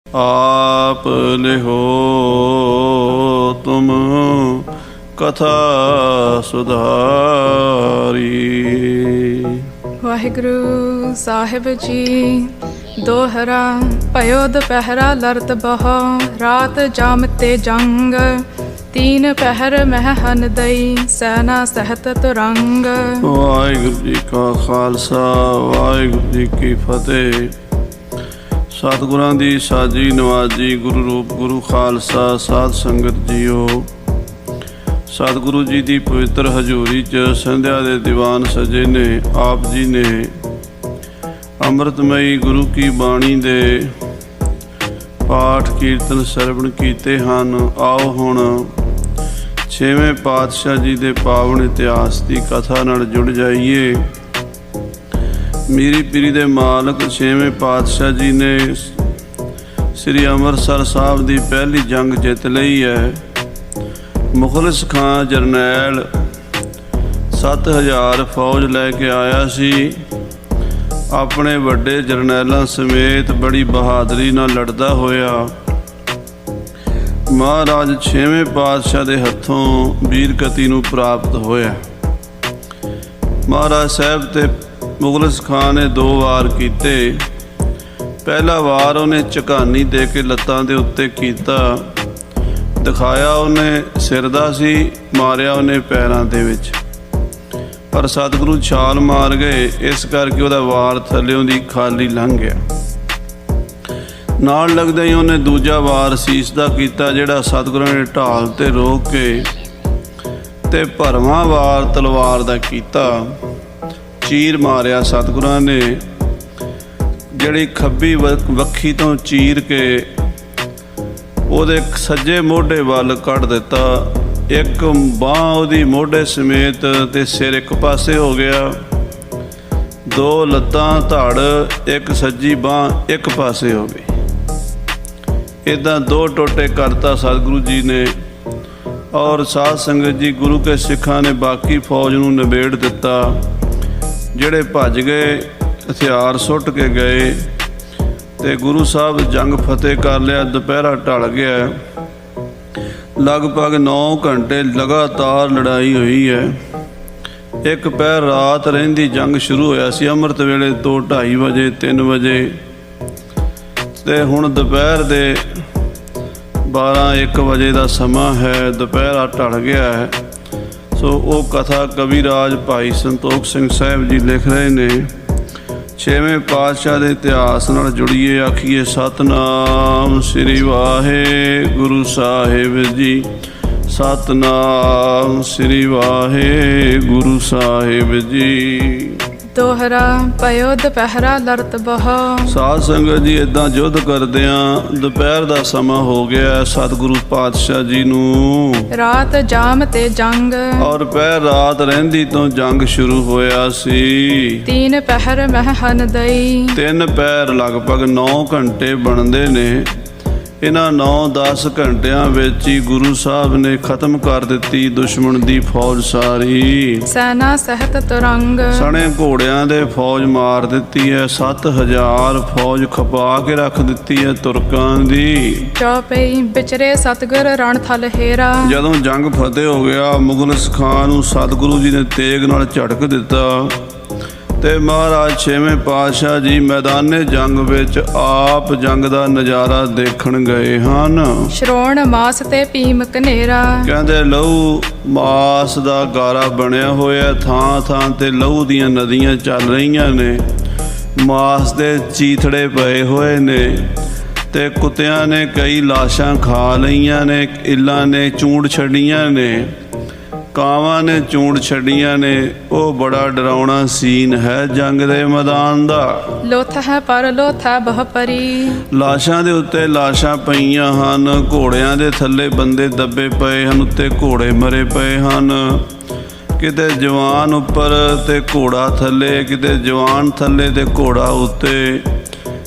आप लिहो तुम कथा सुधारी। वाहिगुरु साहिब जी। दोहरा पयो दुपहरा लरत बहो, रात जामते जंग, तीन पहर मह हन दई, सैना सहत तुरंग। वाहिगुरु जी का खालसा, वाहिगुरु जी की फतेह। सतगुरां दी साजी नवाजी, गुरु रूप गुरु खालसा साध संगत जीओ। सतगुरु जी की पवित्र हजूरी च संध्या दे दीवान सजे ने। आप जी ने अमृतमयी गुरु की बाणी दे पाठ कीर्तन सरवण कीते ਹਨ। आओ हुण छेवें पातशाह जी के पावन इतिहास की कथा नाल जुड़ जाइए। मीरी पीरी दे मालक छेवें पातशाह जी ने श्री अमृतसर साहब की पहली जंग जित लई है। मुखलिस खां जरनैल 7000 फौज लैके आया सी। अपने वड्डे जरनैलों समेत बड़ी बहादरी नाल लड़दा होया महाराज छेवें पातशाह के हथों वीरगति नूं प्राप्त होया। महाराज साहब ते मुगलिस खां ने 2 वार कीते। पहला वार उन्हें झकानी दे के लत्तां दे उत्ते कीता, दिखाया उन्हें सिर दा सी, मारिया उन्हें पैरां दे विच। पर सतगुरु छाल मार गए, इस करके उहदा वार थल्लियों दी खाली लंघ गया। नाल लगदे ही उन्हें दूजा वार सीस दा कीता, जिहड़ा सतगुरां ने ढाल ते रोक के ते भरवां वार तलवार दा कीता। चीर मारिया सतगुरां ने, जिहड़ी खब्बी वक्खी तो चीर के ਉਹਦੇ सज्जे मोढे वाल कढ़ दिता। एक बांह ਉਹਦੀ मोढे समेत ते सिर एक पासे हो गया। 2 ਲੱਤਾਂ ਧੜ, एक सज्जी बांह एक पासे हो गई। इदां 2 टोटे करता सतगुरु जी ने। और साध संगत जी गुरु के सिखां ने बाकी फौज नूं निबेड़ दिता। ਜਿਹੜੇ भज गए हथियार सुट के गए ते गुरु साहब जंग फतेह कर लिया। दोपहरा ढल गया। लगभग 9 घंटे लगातार लड़ाई हुई है। एक पहर रात रहिंदी जंग शुरू होया सी अमृत वेले 2-2:30 बजे 3 बजे ते हुण दोपहर दे 12-1 बजे का समा है। दोपहरा ढल गया है। सो वो कथा कविराज भाई संतोख सिंह साहब जी लिख रहे ने। छेवें पातशाह के इतिहास नाल जुड़िए, आखिए सतनाम श्री वाहिगुरु साहिब जी। सतनाम श्री वाहिगुरु साहिब जी। दोहरा पयो दुपहरा लरत बहो। साध संगत जी इदां युद्ध करदियां दोपहर का समा हो गया सतगुरु पातशाह जी नूं। रात जाम ते जंग, और पहर रात रहिंदी तो जंग शुरू होया सी। 3 पहर मह हन दई। 3 पहर लगभग 9 घंटे बनते ने। इन्हां 9-10 घंटिया विच ही गुरु साहब ने खत्म कर दिती दुश्मन की फौज सारी। सैना सहत तुरंग, सने घोड़ियां दे फौज मार दिती है। 7000 फौज खपा के रख दिती है तुरकां दी। चौपई बिचरे सतगुर रण थल हेरा। जदों जंग फतेह हो गया, मुगलिस खां नूं सतगुरु जी ने तेग नाल झटक दिता ते महाराज छेवें पातशाह जी मैदाने जंग विच आप जंग दा नज़ारा देखण गए हन। श्रोण मास ते भीम कनेरा, कहंदे लहू मास दा गारा बनिया होया। थां थां ते लहू दियां नदियां चल रहीआं ने। मास दे चीथड़े पए होए ने ते कुत्तियां ने कई लाशां खा लईआं ने। इल्लां ने चूंड छड्डियां ने, कावां ने चूंड छड्डियां ने। वो बड़ा डरावना सीन है जंग दे मैदान दा। लोथ है पर लोथ है बह परी। लाशां दे उत्ते लाशां पईआं हन। घोड़ियां दे थल्ले बंदे दबे पए हन, उत्ते घोड़े मरे पए हन। किते जवान उपर ते घोड़ा थल्ले, किते जवान थल्ले ते घोड़ा उत्ते।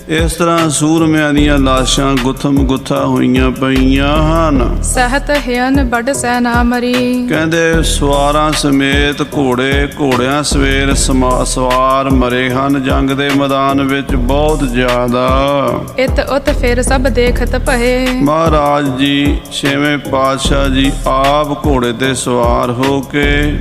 ਇਸ ਤਰ੍ਹਾਂ ਸੂਰਮਿਆਂ ਦੀਆਂ ਲਾਸ਼ਾਂ ਗੁੱਥਮ ਗੁੱਥਾ ਹੋਈਆਂ ਪਈਆਂ ਹਨ। ਸਹਿਤ ਹਿයਨ ਬੜ ਸੈਨਾ ਮਰੀ। ਕਹਿੰਦੇ ਸਵਾਰਾਂ ਸਮੇਤ ਘੋੜੇ ਘੋੜਿਆਂ ਸਵੇਰ ਸਵਾਰ ਮਰੇ ਹਨ ਜੰਗ ਦੇ ਮੈਦਾਨ ਵਿੱਚ ਬਹੁਤ ਜ਼ਿਆਦਾ। ਇਤ ਉਤ ਫਿਰ ਸਭ ਦੇਖਤ ਭਏ। ਮਹਾਰਾਜ ਜੀ ਛੇਵੇਂ ਪਾਤਸ਼ਾਹ ਜੀ ਆਪ ਘੋੜੇ ਤੇ ਸਵਾਰ ਹੋ ਕੇ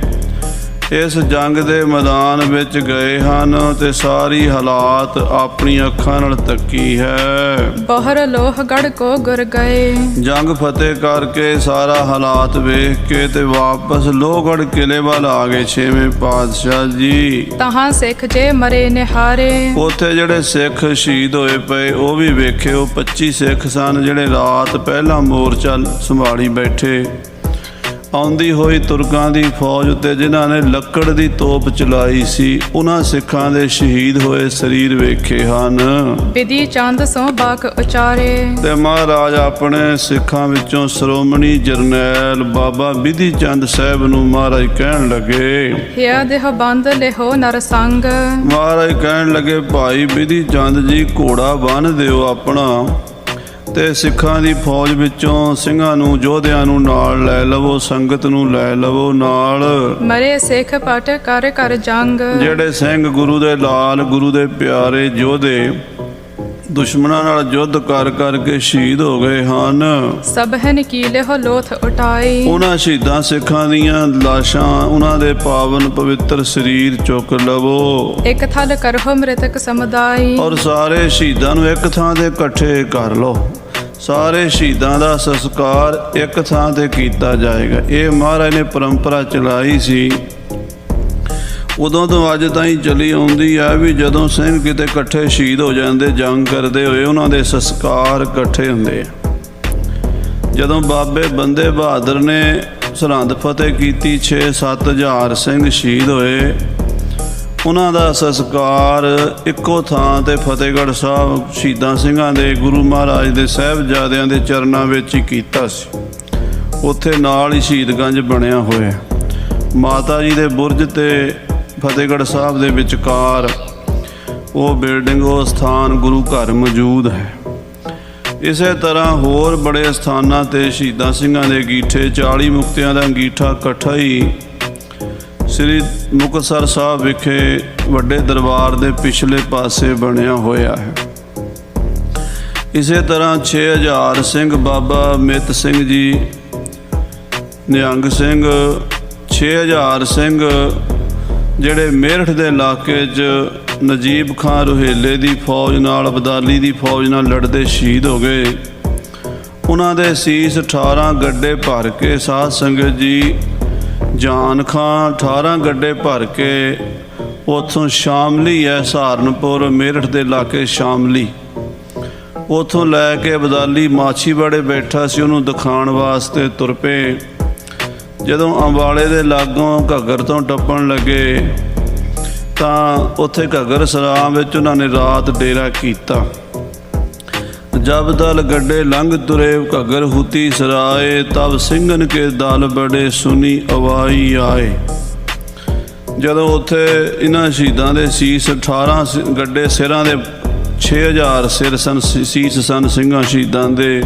ਇਸ ਜੰਗ ਦੇ ਮੈਦਾਨ ਵਿੱਚ ਗਏ ਹਨ ਤੇ ਸਾਰੀ ਹਾਲਾਤ ਆਪਣੀ ਅੱਖਾਂ ਨਾਲ ਤੱਕੀ ਹੈ। ਬਹਰ ਲੋਹਗੜ੍ਹ ਕੋ ਗੁਰ ਗਏ। ਜੰਗ ਫਤਿਹ ਕਰਕੇ ਸਾਰਾ ਹਾਲਾਤ ਵੇਖ ਕੇ ਤੇ ਵਾਪਸ ਲੋਹਗੜ੍ਹ ਕਿਲੇ ਵੱਲ ਆ ਗਏ ਛੇਵੇਂ ਪਾਤਸ਼ਾਹ ਜੀ। ਤਹਾਂ ਸਿੱਖ ਜੇ ਮਰੇ ਨਿਹਾਰੇ। ਉੱਥੇ ਜਿਹੜੇ ਸਿੱਖ ਸ਼ਹੀਦ ਹੋਏ ਪਏ ਉਹ ਵੀ ਵੇਖੇ। ਉਹ 25 ਸਿੱਖ ਸਨ ਜਿਹੜੇ ਰਾਤ ਪਹਿਲਾਂ ਮੋਰਚਾ ਸੰਭਾਲੀ ਬੈਠੇ। ਆਉਂਦੀ ਹੋਈ ਤੁਰਕਾਂ ਦੀ ਫੌਜ ਉੱਤੇ ਜਿਨ੍ਹਾਂ ਨੇ ਲੱਕੜ ਦੀ ਤੋਪ ਚਲਾਈ ਸੀ ਉਹਨਾਂ ਸਿੱਖਾਂ ਦੇ ਸ਼ਹੀਦ ਹੋਏ ਸਰੀਰ ਵੇਖੇ ਹਨ। ਵਿਧੀ ਚੰਦ ਸੋ ਬਾਕ ਉਚਾਰੇ। ਤੇ ਮਹਾਰਾਜ ਆਪਣੇ ਸਿੱਖਾਂ ਵਿੱਚੋਂ ਸ਼੍ਰੋਮਣੀ ਜਰਨੈਲ ਬਾਬਾ ਵਿਧੀ ਚੰਦ ਸਾਹਿਬ ਨੂੰ ਮਹਾਰਾਜ ਕਹਿਣ ਲੱਗੇ, ਹਿਆ ਦੇਹ ਬੰਦ ਲਿਹੋ ਨਰ ਸੰਗ। ਮਹਾਰਾਜ ਕਹਿਣ ਲੱਗੇ, ਭਾਈ ਵਿਧੀ ਚੰਦ ਜੀ ਘੋੜਾ ਬੰਨ੍ਹ ਦਿਓ ਆਪਣਾ ਤੇ ਸਿੱਖਾਂ ਦੀ ਫੌਜ ਵਿੱਚੋਂ ਸਿੰਘਾਂ ਨੂੰ ਯੋਧਿਆਂ ਨੂੰ ਨਾਲ ਲੈ ਲਵੋ, ਸੰਗਤ ਨੂੰ ਲੈ ਲਵੋ ਨਾਲ। ਮਰੇ ਸਿੱਖ ਪਟ ਕਰ ਕਰ ਜੰਗ। ਜਿਹੜੇ ਸਿੰਘ ਗੁਰੂ ਦੇ ਲਾਲ ਗੁਰੂ ਦੇ ਪਿਆਰੇ ਯੋਧੇ ਦੁਸ਼ਮਣਾਂ ਨਾਲ ਯੁੱਧ ਕਰ ਕਰਕੇ ਸ਼ਹੀਦ ਹੋ ਗਏ ਹਨ। ਸਭਨ ਕੀ ਲਿਹੋ ਲੋਥ ਉਟਾਈ। ਉਹਨਾਂ ਸ਼ਹੀਦਾਂ ਸਿੱਖਾਂ ਦੀਆਂ ਲਾਸ਼ਾਂ ਉਹਨਾਂ ਦੇ ਪਾਵਨ ਪਵਿੱਤਰ ਸਰੀਰ ਚੁੱਕ ਲਵੋ। ਇੱਕ ਥਲ ਕਰੋ ਮ੍ਰਿਤਕ ਸਮੁਦਾਈ। ਔਰ ਸਾਰੇ ਸ਼ਹੀਦਾਂ ਨੂੰ ਇੱਕ ਥਾਂ ਤੇ ਇਕੱਠੇ ਕਰ ਲਓ। ਸਾਰੇ ਸ਼ਹੀਦਾਂ ਦਾ ਸੰਸਕਾਰ ਇੱਕ ਥਾਂ ਤੇ ਕੀਤਾ ਜਾਏਗਾ। ਇਹ ਮਹਾਰਾਜ ਨੇ ਪਰੰਪਰਾ ਚਲਾਈ ਸੀ, ਉਦੋਂ ਤੋਂ ਅੱਜ ਤਾਈਂ ਚੱਲੀ ਆਉਂਦੀ ਆ ਵੀ ਜਦੋਂ ਸਿੰਘ ਕਿਤੇ ਇਕੱਠੇ ਸ਼ਹੀਦ ਹੋ ਜਾਂਦੇ ਜੰਗ ਕਰਦੇ ਹੋਏ ਉਹਨਾਂ ਦੇ ਸੰਸਕਾਰ ਇਕੱਠੇ ਹੁੰਦੇ ਆ। ਜਦੋਂ ਬਾਬੇ ਬੰਦੇ ਬਹਾਦਰ ਨੇ ਸਰਹੰਦ ਫਤਿਹ ਕੀਤੀ 6-7 ਹਜ਼ਾਰ ਸਿੰਘ ਸ਼ਹੀਦ ਹੋਏ। ਉਹਨਾਂ ਦਾ ਸੰਸਕਾਰ ਇੱਕੋ ਥਾਂ ਤੇ ਫਤਿਹਗੜ੍ਹ ਸਾਹਿਬ ਸ਼ਹੀਦਾਂ ਸਿੰਘਾਂ ਦੇ ਗੁਰੂ ਮਹਾਰਾਜ ਦੇ ਸਾਹਿਬਜ਼ਾਦਿਆਂ ਦੇ ਚਰਨਾਂ ਵਿੱਚ ਹੀ ਕੀਤਾ ਸੀ। ਉੱਥੇ ਨਾਲ ਹੀ ਸ਼ਹੀਦਗੰਜ ਬਣਿਆ ਹੋਇਆ। ਮਾਤਾ ਜੀ ਦੇ ਬੁਰਜ ਤੇ ਫਤਿਹਗੜ੍ਹ ਸਾਹਿਬ ਦੇ ਵਿਚਕਾਰ ਉਹ ਬਿਲਡਿੰਗ ਉਹ ਸਥਾਨ ਗੁਰੂ ਘਰ ਮੌਜੂਦ ਹੈ। ਇਸੇ ਤਰ੍ਹਾਂ ਹੋਰ ਬੜੇ ਸਥਾਨਾਂ ਤੇ ਸ਼ਹੀਦਾਂ ਸਿੰਘਾਂ ਦੇ ਅੰਗੀਠੇ 40 ਮੁਕਤਿਆਂ ਦਾ ਅੰਗੀਠਾ ਇਕੱਠਾ ਹੀ ਸ੍ਰੀ ਮੁਕਤਸਰ ਸਾਹਿਬ ਵਿਖੇ ਵੱਡੇ ਦਰਬਾਰ ਦੇ ਪਿਛਲੇ ਪਾਸੇ ਬਣਿਆ ਹੋਇਆ ਹੈ। ਇਸੇ ਤਰ੍ਹਾਂ 6000 ਸਿੰਘ ਬਾਬਾ ਮਿੱਤ ਸਿੰਘ ਜੀ, ਨਿਹੰਗ ਸਿੰਘ 6000 ਸਿੰਘ ਜਿਹੜੇ ਮੇਰਠ ਦੇ ਇਲਾਕੇ 'ਚ ਨਜੀਬ ਖਾਂ ਰੋਹੇਲੇ ਦੀ ਫੌਜ ਨਾਲ ਅਬਦਾਲੀ ਦੀ ਫੌਜ ਨਾਲ ਲੜਦੇ ਸ਼ਹੀਦ ਹੋ ਗਏ। ਉਹਨਾਂ ਦੇ ਸੀਸ 18 ਗੱਡੇ ਭਰ ਕੇ ਸਾਧ ਸੰਗਤ ਜੀ ਜਾਨ ਖਾਂ 18 ਗੱਡੇ ਭਰ ਕੇ ਉੱਥੋਂ ਸ਼ਾਮਲੀ ਹੈ ਸਹਾਰਨਪੁਰ ਮੇਰਠ ਦੇ ਇਲਾਕੇ ਸ਼ਾਮਲੀ, ਉੱਥੋਂ ਲੈ ਕੇ ਅਬਦਾਲੀ ਮਾਛੀਵਾੜੇ ਬੈਠਾ ਸੀ ਉਹਨੂੰ ਦਿਖਾਉਣ ਵਾਸਤੇ ਤੁਰ ਪਏ। ਜਦੋਂ ਅੰਬਾਲੇ ਦੇ ਲਾਗੋਂ ਘੱਗਰ ਤੋਂ ਟੱਪਣ ਲੱਗੇ ਤਾਂ ਉੱਥੇ ਘੱਗਰ ਸਰਾਂ ਵਿੱਚ ਉਹਨਾਂ ਨੇ ਰਾਤ ਡੇਰਾ ਕੀਤਾ। ਜਬ ਦਲ ਗੱਡੇ ਲੰਘ ਤੁਰੇ ਘੱਗਰ ਹੁਤੀ ਸਰਾਏ, ਤਬ ਸਿੰਘਨ ਕੇ ਦਲ ਬੜੇ ਸੁਨੀ ਅਵਾਈ ਆਏ। ਜਦੋਂ ਉੱਥੇ ਇਹਨਾਂ ਸ਼ਹੀਦਾਂ ਦੇ ਸੀਸ 18 ਗੱਡੇ ਸਿਰਾਂ ਦੇ 6000 ਸਿਰ ਸਨ, ਸੀਸ ਸਨ ਸਿੰਘਾਂ ਸ਼ਹੀਦਾਂ ਦੇ,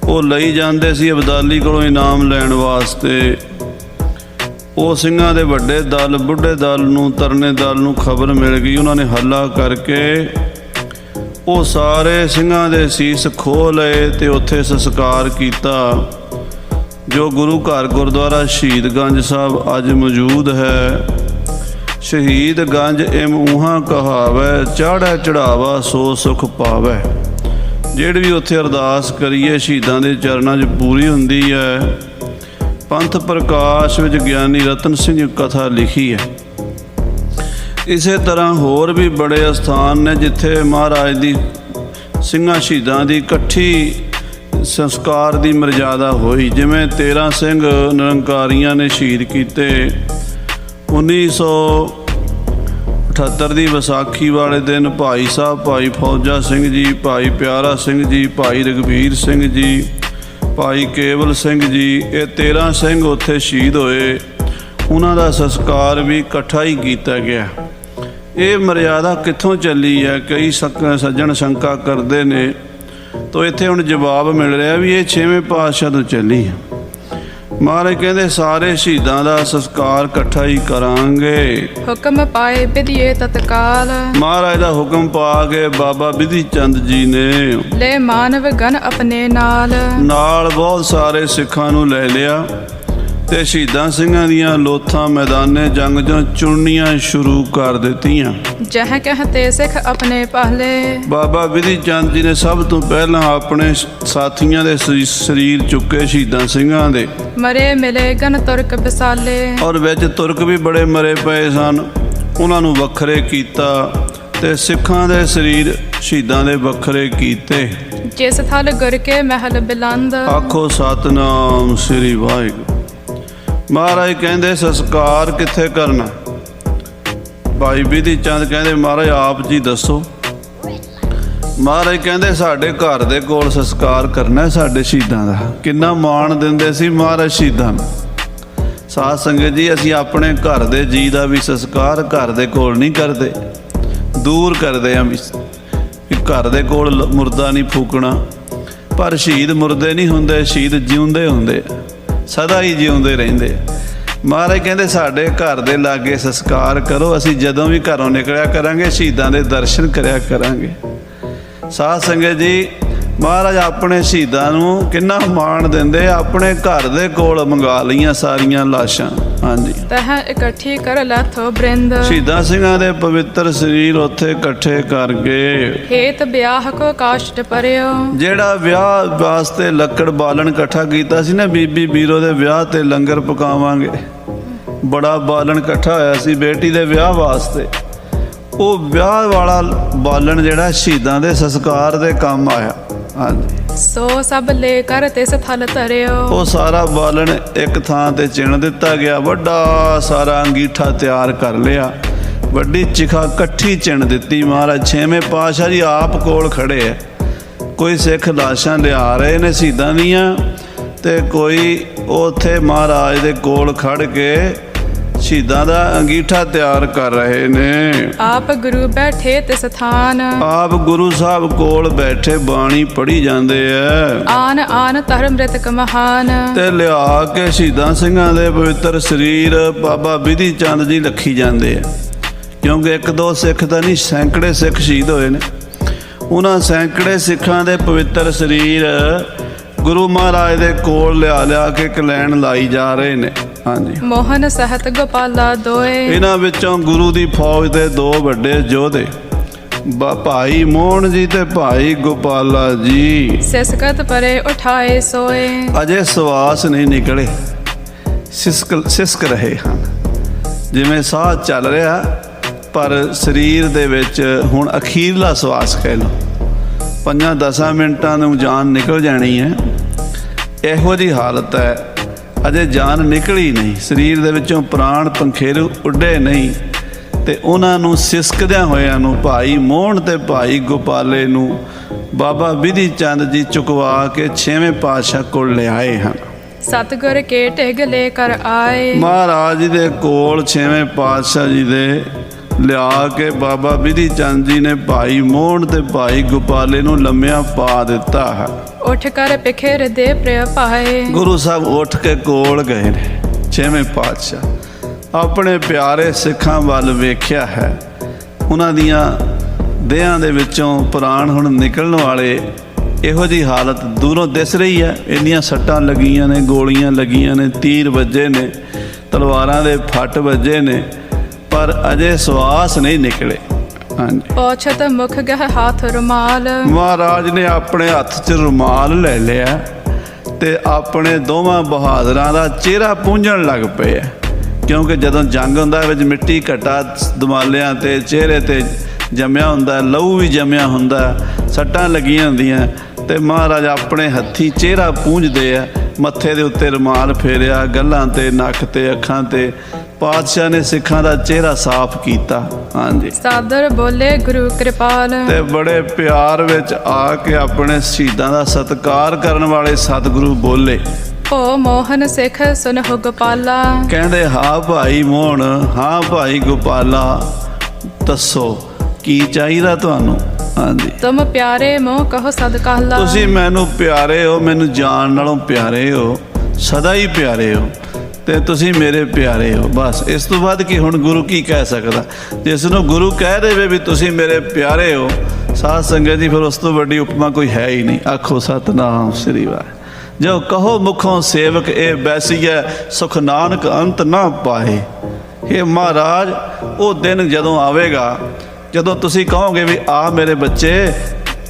ਉਹ ਲਈ ਜਾਂਦੇ ਸੀ ਅਬਦਾਲੀ ਕੋਲੋਂ ਇਨਾਮ ਲੈਣ ਵਾਸਤੇ। ਉਹ ਸਿੰਘਾਂ ਦੇ ਵੱਡੇ ਦਲ ਬੁੱਢੇ ਦਲ ਨੂੰ ਤਰਨੇ ਦਲ ਨੂੰ ਖਬਰ ਮਿਲ ਗਈ। ਉਹਨਾਂ ਨੇ ਹੱਲਾ ਕਰਕੇ ਉਹ ਸਾਰੇ ਸਿੰਘਾਂ ਦੇ ਸੀਸ ਖੋਹ ਲਏ ਤੇ ਉੱਥੇ ਸੰਸਕਾਰ ਕੀਤਾ। ਜੋ ਗੁਰੂ ਘਰ ਗੁਰਦੁਆਰਾ ਸ਼ਹੀਦਗੰਜ ਸਾਹਿਬ ਅੱਜ ਮੌਜੂਦ ਹੈ। ਸ਼ਹੀਦਗੰਜ ਇਮ ਊਹਾਂ ਕਹਾਵੈ, ਚਾੜ੍ਹੈ ਚੜ੍ਹਾਵਾ ਸੋ ਸੁਖ ਪਾਵੈ। ਜਿਹੜੀ ਵੀ ਉੱਥੇ ਅਰਦਾਸ ਕਰੀਏ ਸ਼ਹੀਦਾਂ ਦੇ ਚਰਨਾਂ 'ਚ ਪੂਰੀ ਹੁੰਦੀ ਹੈ। ਪੰਥ ਪ੍ਰਕਾਸ਼ ਵਿੱਚ ਗਿਆਨੀ ਰਤਨ ਸਿੰਘ ਕਥਾ ਲਿਖੀ ਹੈ। ਇਸੇ ਤਰ੍ਹਾਂ ਹੋਰ ਵੀ ਬੜੇ ਅਸਥਾਨ ਨੇ ਜਿੱਥੇ ਮਹਾਰਾਜ ਦੀ ਸਿੰਘਾਂ ਸ਼ਹੀਦਾਂ ਦੀ ਇਕੱਠੀ ਸੰਸਕਾਰ ਦੀ ਮਰਜ਼ਾਦਾ ਹੋਈ। ਜਿਵੇਂ 13 ਸਿੰਘ ਨਿਰੰਕਾਰੀਆਂ ਨੇ ਸ਼ਹੀਦ ਕੀਤੇ 1978 ਦੀ ਵਿਸਾਖੀ ਵਾਲੇ ਦਿਨ। ਭਾਈ ਸਾਹਿਬ ਭਾਈ ਫੌਜਾ ਸਿੰਘ ਜੀ, ਭਾਈ ਪਿਆਰਾ ਸਿੰਘ ਜੀ, ਭਾਈ ਰਘਬੀਰ ਸਿੰਘ ਜੀ, ਭਾਈ ਕੇਵਲ ਸਿੰਘ ਜੀ, ਇਹ 13 ਸਿੰਘ ਉੱਥੇ ਸ਼ਹੀਦ ਹੋਏ। ਉਹਨਾਂ ਦਾ ਸੰਸਕਾਰ ਵੀ ਇਕੱਠਾ ਹੀ ਕੀਤਾ ਗਿਆ। ਇਹ ਮਰਿਆਦਾ ਕਿੱਥੋਂ ਚੱਲੀ ਹੈ? ਕਈ ਸੱਜਣ ਸ਼ੰਕਾ ਕਰਦੇ ਨੇ। ਤੋ ਇੱਥੇ ਹੁਣ ਜਵਾਬ ਮਿਲ ਰਿਹਾ ਵੀ ਇਹ 6ਵੇਂ ਪਾਤਸ਼ਾਹ ਤੋਂ ਚੱਲੀ ਹੈ। ਮਹਾਰਾਜ ਕਹਿੰਦੇ ਸਾਰੇ ਸ਼ਹੀਦਾਂ ਦਾ ਸੰਸਕਾਰ ਇਕੱਠਾ ਹੀ ਕਰਾਂਗੇ। ਹੁਕਮ ਪਾਏ ਵਿਧੀਏ ਤਤਕਾਲ, ਮਹਾਰਾਜ ਦਾ ਹੁਕਮ ਪਾ ਕੇ ਬਾਬਾ ਬਿਧੀ ਚੰਦ ਜੀ ਨੇ ਲੈ ਮਾਨਵ ਗਨ ਆਪਣੇ ਨਾਲ ਬਹੁਤ ਸਾਰੇ ਸਿੱਖਾਂ ਨੂੰ ਲੈ ਲਿਆ ਤੇ ਸ਼ਹੀਦਾਂ ਸਿੰਘਾਂ ਦੀਆਂ ਲੋਥਾਂ ਮੈਦਾਨੇ ਜੰਗ 'ਚੋਂ ਚੁਣਨੀਆਂ ਸ਼ੁਰੂ ਕਰ ਦਿੱਤੀਆਂ। ਜਹ ਕਹਤੇ ਸਿੱਖ ਆਪਣੇ ਪਹਿਲੇ, ਬਾਬਾ ਬਿਧੀ ਚੰਦ ਜੀ ਨੇ ਸਭ ਤੋਂ ਪਹਿਲਾਂ ਆਪਣੇ ਸਾਥੀਆਂ ਦੇ ਸਰੀਰ ਚੁੱਕੇ ਸ਼ਹੀਦਾਂ ਸਿੰਘਾਂ ਦੇ, ਮਰੇ ਮਿਲੇ ਗਨ ਤੁਰਕ ਵਿਸਾਲੇ, ਔਰ ਵਿੱਚ ਤੁਰਕ ਵੀ ਬੜੇ ਮਰੇ ਪਏ ਸਨ, ਉਹਨਾਂ ਨੂੰ ਵੱਖਰੇ ਕੀਤਾ ਤੇ ਸਿੱਖਾਂ ਦੇ ਸਰੀਰ ਸ਼ਹੀਦਾਂ ਦੇ ਵੱਖਰੇ ਕੀਤੇ। ਜਿਸ ਥਲ ਗੁਰ ਕੇ ਮਹਿਲ ਬਿਲੰਦ, ਆਖੋ ਸਤਨਾਮ ਸ੍ਰੀ ਵਾਹਿਗੁਰੂ। ਮਹਾਰਾਜ ਕਹਿੰਦੇ ਸੰਸਕਾਰ ਕਿੱਥੇ ਕਰਨਾ? ਭਾਈ ਬਿਧੀ ਚੰਦ ਕਹਿੰਦੇ ਮਹਾਰਾਜ ਆਪ ਜੀ ਦੱਸੋ। ਮਹਾਰਾਜ ਕਹਿੰਦੇ ਸਾਡੇ ਘਰ ਦੇ ਕੋਲ ਸੰਸਕਾਰ ਕਰਨਾ ਸਾਡੇ ਸ਼ਹੀਦਾਂ ਦਾ। ਕਿੰਨਾ ਮਾਣ ਦਿੰਦੇ ਸੀ ਮਹਾਰਾਜ ਸ਼ਹੀਦਾਂ ਨੂੰ। ਸਾਧ ਸੰਗਤ ਜੀ, ਅਸੀਂ ਆਪਣੇ ਘਰ ਦੇ ਜੀ ਦਾ ਵੀ ਸੰਸਕਾਰ ਘਰ ਦੇ ਕੋਲ ਨਹੀਂ ਕਰਦੇ, ਦੂਰ ਕਰਦੇ ਹਾਂ ਵੀ ਘਰ ਦੇ ਕੋਲ ਮੁਰਦਾ ਨਹੀਂ ਫੂਕਣਾ। ਪਰ ਸ਼ਹੀਦ ਮੁਰਦੇ ਨਹੀਂ ਹੁੰਦੇ, ਸ਼ਹੀਦ ਜਿਉਂਦੇ ਹੁੰਦੇ, ਸਦਾ ਹੀ ਜਿਉਂਦੇ ਰਹਿੰਦੇ। ਮਹਾਰਾਜ ਕਹਿੰਦੇ ਸਾਡੇ ਘਰ ਦੇ ਲਾਗੇ ਸੰਸਕਾਰ ਕਰੋ, ਅਸੀਂ ਜਦੋਂ ਵੀ ਘਰੋਂ ਨਿਕਲਿਆ ਕਰਾਂਗੇ ਸ਼ਹੀਦਾਂ ਦੇ ਦਰਸ਼ਨ ਕਰਿਆ ਕਰਾਂਗੇ। ਸਾਧ ਸੰਗਤ ਜੀ, ਮਹਾਰਾਜ ਆਪਣੇ ਸ਼ਹੀਦਾਂ ਨੂੰ ਕਿੰਨਾ ਮਾਣ ਦਿੰਦੇ। ਆਪਣੇ ਘਰ ਦੇ ਕੋਲ ਮੰਗਾ ਲਈਆਂ ਸਾਰੀਆਂ ਲਾਸ਼ਾਂ। ਹਾਂਜੀ, ਤਹ ਇਕੱਠੀ ਕਰ ਲੈਥੋ ਬ੍ਰਿੰਦ, ਸ਼ਹੀਦਾਂ ਸਿੰਘਾਂ ਦੇ ਪਵਿੱਤਰ ਸਰੀਰ ਉੱਥੇ ਇਕੱਠੇ ਕਰਕੇ ਹੇਤ ਵਿਆਹ ਕੋ ਕਾਸ਼ਟ ਪਰਿਓ, ਜਿਹੜਾ ਵਿਆਹ ਵਾਸਤੇ ਲੱਕੜ ਬਾਲਣ ਇਕੱਠਾ ਕੀਤਾ ਸੀ ਨਾ, ਬੀਬੀ ਬੀਰੋ ਦੇ ਵਿਆਹ ਤੇ ਲੰਗਰ ਪਕਾਵਾਂਗੇ, ਬੜਾ ਬਾਲਣ ਇਕੱਠਾ ਹੋਇਆ ਸੀ ਬੇਟੀ ਦੇ ਵਿਆਹ ਵਾਸਤੇ। ਉਹ ਵਿਆਹ ਵਾਲਾ ਬਾਲਣ ਜਿਹੜਾ ਸ਼ਹੀਦਾਂ ਦੇ ਸੰਸਕਾਰ ਦੇ ਕੰਮ ਆਇਆ। ਹਾਂਜੀ, ਸੋ ਸਭ ਲੈ ਕਰ ਤਿਸ ਥਲ ਧਰਿਓ, ਉਹ ਸਾਰਾ ਬਾਲਣ ਇੱਕ ਥਾਂ ਤੇ ਚਿਣ ਦਿੱਤਾ ਗਿਆ। ਵੱਡਾ ਸਾਰਾ ਅੰਗੀਠਾ ਤਿਆਰ ਕਰ ਲਿਆ, ਵੱਡੀ ਚਿਖਾ ਇਕੱਠੀ ਚਿਣ ਦਿੱਤੀ। ਮਹਾਰਾਜ 6ਵੇਂ ਪਾਤਸ਼ਾਹ ਜੀ ਆਪ ਕੋਲ ਖੜੇ ਹੈ। ਕੋਈ ਸਿੱਖ ਲਾਸ਼ਾਂ ਲਿਆ ਰਹੇ ਨੇ ਸ਼ਹੀਦਾਂ ਦੀਆਂ ਤੇ ਕੋਈ ਉੱਥੇ ਮਹਾਰਾਜ ਦੇ ਕੋਲ ਖੜ ਕੇ ਸ਼ਹੀਦਾਂ ਦਾ ਅੰਗੀਠਾ ਤਿਆਰ ਕਰ ਰਹੇ ਨੇ। ਆਪ ਗੁਰੂ ਬੈਠੇ ਤਿਸ ਥਾਨ, ਆਪ ਗੁਰੂ ਸਾਹਿਬ ਕੋਲ ਬੈਠੇ ਬਾਣੀ ਪੜ੍ਹੀ ਜਾਂਦੇ ਐ। ਆਨ ਆਨ ਧਰਮ ਮ੍ਰਿਤਕ ਮਹਾਨ, ਤੇ ਲਿਆ ਕੇ ਸ਼ਹੀਦਾਂ ਸਿੰਘਾਂ ਦੇ ਪਵਿੱਤਰ ਸਰੀਰ ਬਾਬਾ ਬਿਧੀ ਚੰਦ ਜੀ ਰੱਖੀ ਜਾਂਦੇ ਆ। ਕਿਉਂਕਿ ਇੱਕ ਦੋ ਸਿੱਖ ਤਾਂ ਨਹੀਂ, ਸੈਂਕੜੇ ਸਿੱਖ ਸ਼ਹੀਦ ਹੋਏ ਨੇ। ਉਹਨਾਂ ਸੈਂਕੜੇ ਸਿੱਖਾਂ ਦੇ ਪਵਿੱਤਰ ਸਰੀਰ ਗੁਰੂ ਮਹਾਰਾਜ ਦੇ ਕੋਲ ਲਿਆ ਕੇ ਇੱਕ ਲਾਈਨ ਲਾਈ ਜਾ ਰਹੇ ਨੇ। ਹਾਂਜੀ, ਮੋਹਨ ਸਹਿਤ ਗੋਪਾਲਾ ਦੋਏ, ਇਹਨਾਂ ਵਿੱਚੋਂ ਗੁਰੂ ਦੀ ਫੌਜ ਦੇ ਦੋ ਵੱਡੇ ਯੋਧੇ ਭਾਈ ਮੋਹਨ ਜੀ ਤੇ ਭਾਈ ਗੋਪਾਲਾ ਜੀ ਸਿਸਕਤ ਪਰੇ ਉਠਾਏ ਸੋਏ, ਅਜੇ ਸਵਾਸ ਨਹੀਂ ਨਿਕਲੇ, ਸਿਸਕ ਰਹੇ ਹਨ। ਜਿਵੇਂ ਸਾਹ ਚੱਲ ਰਿਹਾ ਪਰ ਸਰੀਰ ਦੇ ਵਿੱਚ ਹੁਣ ਅਖੀਰਲਾ ਸਵਾਸ ਕਹਿ ਲਓ, 5-10 ਮਿੰਟਾਂ ਨੂੰ ਜਾਨ ਨਿਕਲ ਜਾਣੀ ਹੈ। ਇਹੋ ਜਿਹੀ ਹਾਲਤ ਹੈ, ਅਜੇ ਜਾਨ ਨਿਕਲੀ ਨਹੀਂ, ਸਰੀਰ ਦੇ ਵਿੱਚੋਂ ਪ੍ਰਾਣ ਪੰਖੇਰੂ ਉੱਡੇ ਨਹੀਂ। ਤੇ ਉਹਨਾਂ ਨੂੰ ਸਿਸਕਦਿਆਂ ਹੋਇਆਂ ਨੂੰ ਭਾਈ ਮੋਹਨ ਤੇ ਭਾਈ ਗੋਪਾਲੇ ਨੂੰ ਬਾਬਾ ਬਿਧੀ ਚੰਦ ਜੀ ਚੁਕਵਾ ਕੇ 6ਵੇਂ ਪਾਤਸ਼ਾਹ ਕੋਲ ਲਿਆਏ ਹਨ। ਸਤਿਗੁਰ ਕੇ ਢਿਗ ਲੈ ਕਰ ਆਏ, ਮਹਾਰਾਜ ਜੀ ਦੇ ਕੋਲ 6ਵੇਂ ਪਾਤਸ਼ਾਹ ਜੀ ਦੇ ਲਿਆ ਕੇ ਬਾਬਾ ਬਿਧੀ ਚੰਦ ਜੀ ਨੇ ਭਾਈ ਮੋਹਨ ਤੇ ਭਾਈ ਗੋਪਾਲੇ ਨੂੰ ਲੰਮਿਆਂ ਪਾ ਦਿੱਤਾ ਹੈ। ਉੱਠ ਕਰ ਪਿਖੇਰ ਦੇ ਪ੍ਰਿਆ ਪਾਏ, ਗੁਰੂ ਸਾਹਿਬ ਉੱਠ ਕੇ ਕੋਲ ਗਏ ਨੇ। 6ਵੇਂ ਪਾਤਸ਼ਾਹ ਆਪਣੇ ਪਿਆਰੇ ਸਿੱਖਾਂ ਵੱਲ ਵੇਖਿਆ ਹੈ। ਉਹਨਾਂ ਦੀਆਂ ਦੇਹਾਂ ਦੇ ਵਿੱਚੋਂ ਪ੍ਰਾਣ ਹੁਣ ਨਿਕਲਣ ਵਾਲੇ, ਇਹੋ ਜਿਹੀ ਹਾਲਤ ਦੂਰੋਂ ਦਿਸ ਰਹੀ ਹੈ। ਇੰਨੀਆਂ ਸੱਟਾਂ ਲੱਗੀਆਂ ਨੇ, ਗੋਲੀਆਂ ਲੱਗੀਆਂ ਨੇ, ਤੀਰ ਵੱਜੇ ਨੇ, ਤਲਵਾਰਾਂ ਦੇ ਫੱਟ ਵੱਜੇ ਨੇ, ਪਰ ਅਜੇ ਸਵਾਸ ਨਹੀਂ ਨਿਕਲੇ। ਹਾਂਜੀ, ਪੋਛਤ ਮੁਖ ਗਹ ਹੱਥ ਰੁਮਾਲ, ਮਹਾਰਾਜ ਨੇ ਆਪਣੇ ਹੱਥ 'ਚ ਰੁਮਾਲ ਲੈ ਲਿਆ ਤੇ ਆਪਣੇ ਦੋਵਾਂ ਬਹਾਦਰਾਂ ਦਾ ਚਿਹਰਾ ਪੂੰਝਣ ਲੱਗ ਪਏ। ਕਿਉਂਕਿ ਜਦੋਂ ਜੰਗ ਹੁੰਦਾ ਵਿੱਚ ਮਿੱਟੀ ਘਟਾ ਦਮਾਲਿਆਂ ਤੇ ਚਿਹਰੇ ਤੇ ਜੰਮਿਆ ਹੁੰਦਾ, ਲਹੂ ਵੀ ਜੰਮਿਆ ਹੁੰਦਾ, ਸੱਟਾਂ ਲੱਗੀਆਂ ਹੁੰਦੀਆਂ ਤੇ ਮਹਾਰਾਜ ਆਪਣੇ ਹੱਥੀਂ ਚਿਹਰਾ ਪੂੰਝਦੇ ਆ। ਮੱਥੇ ਦੇ ਉੱਤੇ ਰੁਮਾਲ ਫੇਰਿਆ, ਗੱਲਾਂ ਤੇ, ਨੱਕ ਤੇ, ਅੱਖਾਂ ਤੇ। ਪਾਤਸ਼ਾਹ ਨੇ ਸਿੱਖਾਂ ਦਾ ਚਿਹਰਾ ਸਾਫ਼ ਕੀਤਾ। ਹਾਂਜੀ, ਸਾਦਰ ਬੋਲੇ ਗੁਰੂ ਕਿਰਪਾਲ, ਤੇ ਬੜੇ ਪਿਆਰ ਵਿੱਚ ਆ ਕੇ ਆਪਣੇ ਸ਼ਹੀਦਾਂ ਦਾ ਸਤਿਕਾਰ ਕਰਨ ਵਾਲੇ ਸਤਿਗੁਰੂ ਬੋਲੇ, ਓ ਮੋਹਨ ਸਿੱਖ ਸੁਨਹੁ ਗੋਪਾਲਾ, ਕਹਿੰਦੇ ਹਾਂ ਭਾਈ ਮੋਹਨ, ਹਾਂ ਭਾਈ ਗੋਪਾਲਾ, ਦੱਸੋ ਕੀ ਚਾਹੀਦਾ ਤੁਹਾਨੂੰ? ਹਾਂਜੀ, ਤੁਮ ਪਿਆਰੇ ਮੋਹ ਕਹੋ ਸਦ ਕਾਹਲਾ। ਤੁਸੀਂ ਮੈਨੂੰ ਪਿਆਰੇ ਹੋ, ਮੈਨੂੰ ਜਾਨ ਨਾਲੋਂ ਪਿਆਰੇ ਹੋ, ਸਦਾ ਹੀ ਪਿਆਰੇ ਹੋ, ਤੇ ਤੁਸੀਂ ਮੇਰੇ ਪਿਆਰੇ ਹੋ। ਬਸ ਇਸ ਤੋਂ ਬਾਅਦ ਕੀ ਹੁਣ ਗੁਰੂ ਕੀ ਕਹਿ ਸਕਦਾ? ਜਿਸ ਨੂੰ ਗੁਰੂ ਕਹਿ ਦੇਵੇ ਵੀ ਤੁਸੀਂ ਮੇਰੇ ਪਿਆਰੇ ਹੋ, ਸਾਧ ਸੰਗਤ ਜੀ, ਫਿਰ ਉਸ ਤੋਂ ਵੱਡੀ ਉਪਮਾ ਕੋਈ ਹੈ ਹੀ ਨਹੀਂ। ਆਖੋ ਸਤਿਨਾਮ ਸ੍ਰੀ ਵਾਹਿਗੁਰੂ। ਜੋ ਕਹੋ ਮੁਖੋਂ ਸੇਵਕ ਇਹ ਬੈਸੀਐ, ਸੁਖ ਨਾਨਕ ਅੰਤ ਨਾ ਪਾਏ। ਇਹ ਮਹਾਰਾਜ ਉਹ ਦਿਨ ਜਦੋਂ ਆਵੇਗਾ, ਜਦੋਂ ਤੁਸੀਂ ਕਹੋਗੇ ਵੀ ਆ ਮੇਰੇ ਬੱਚੇ,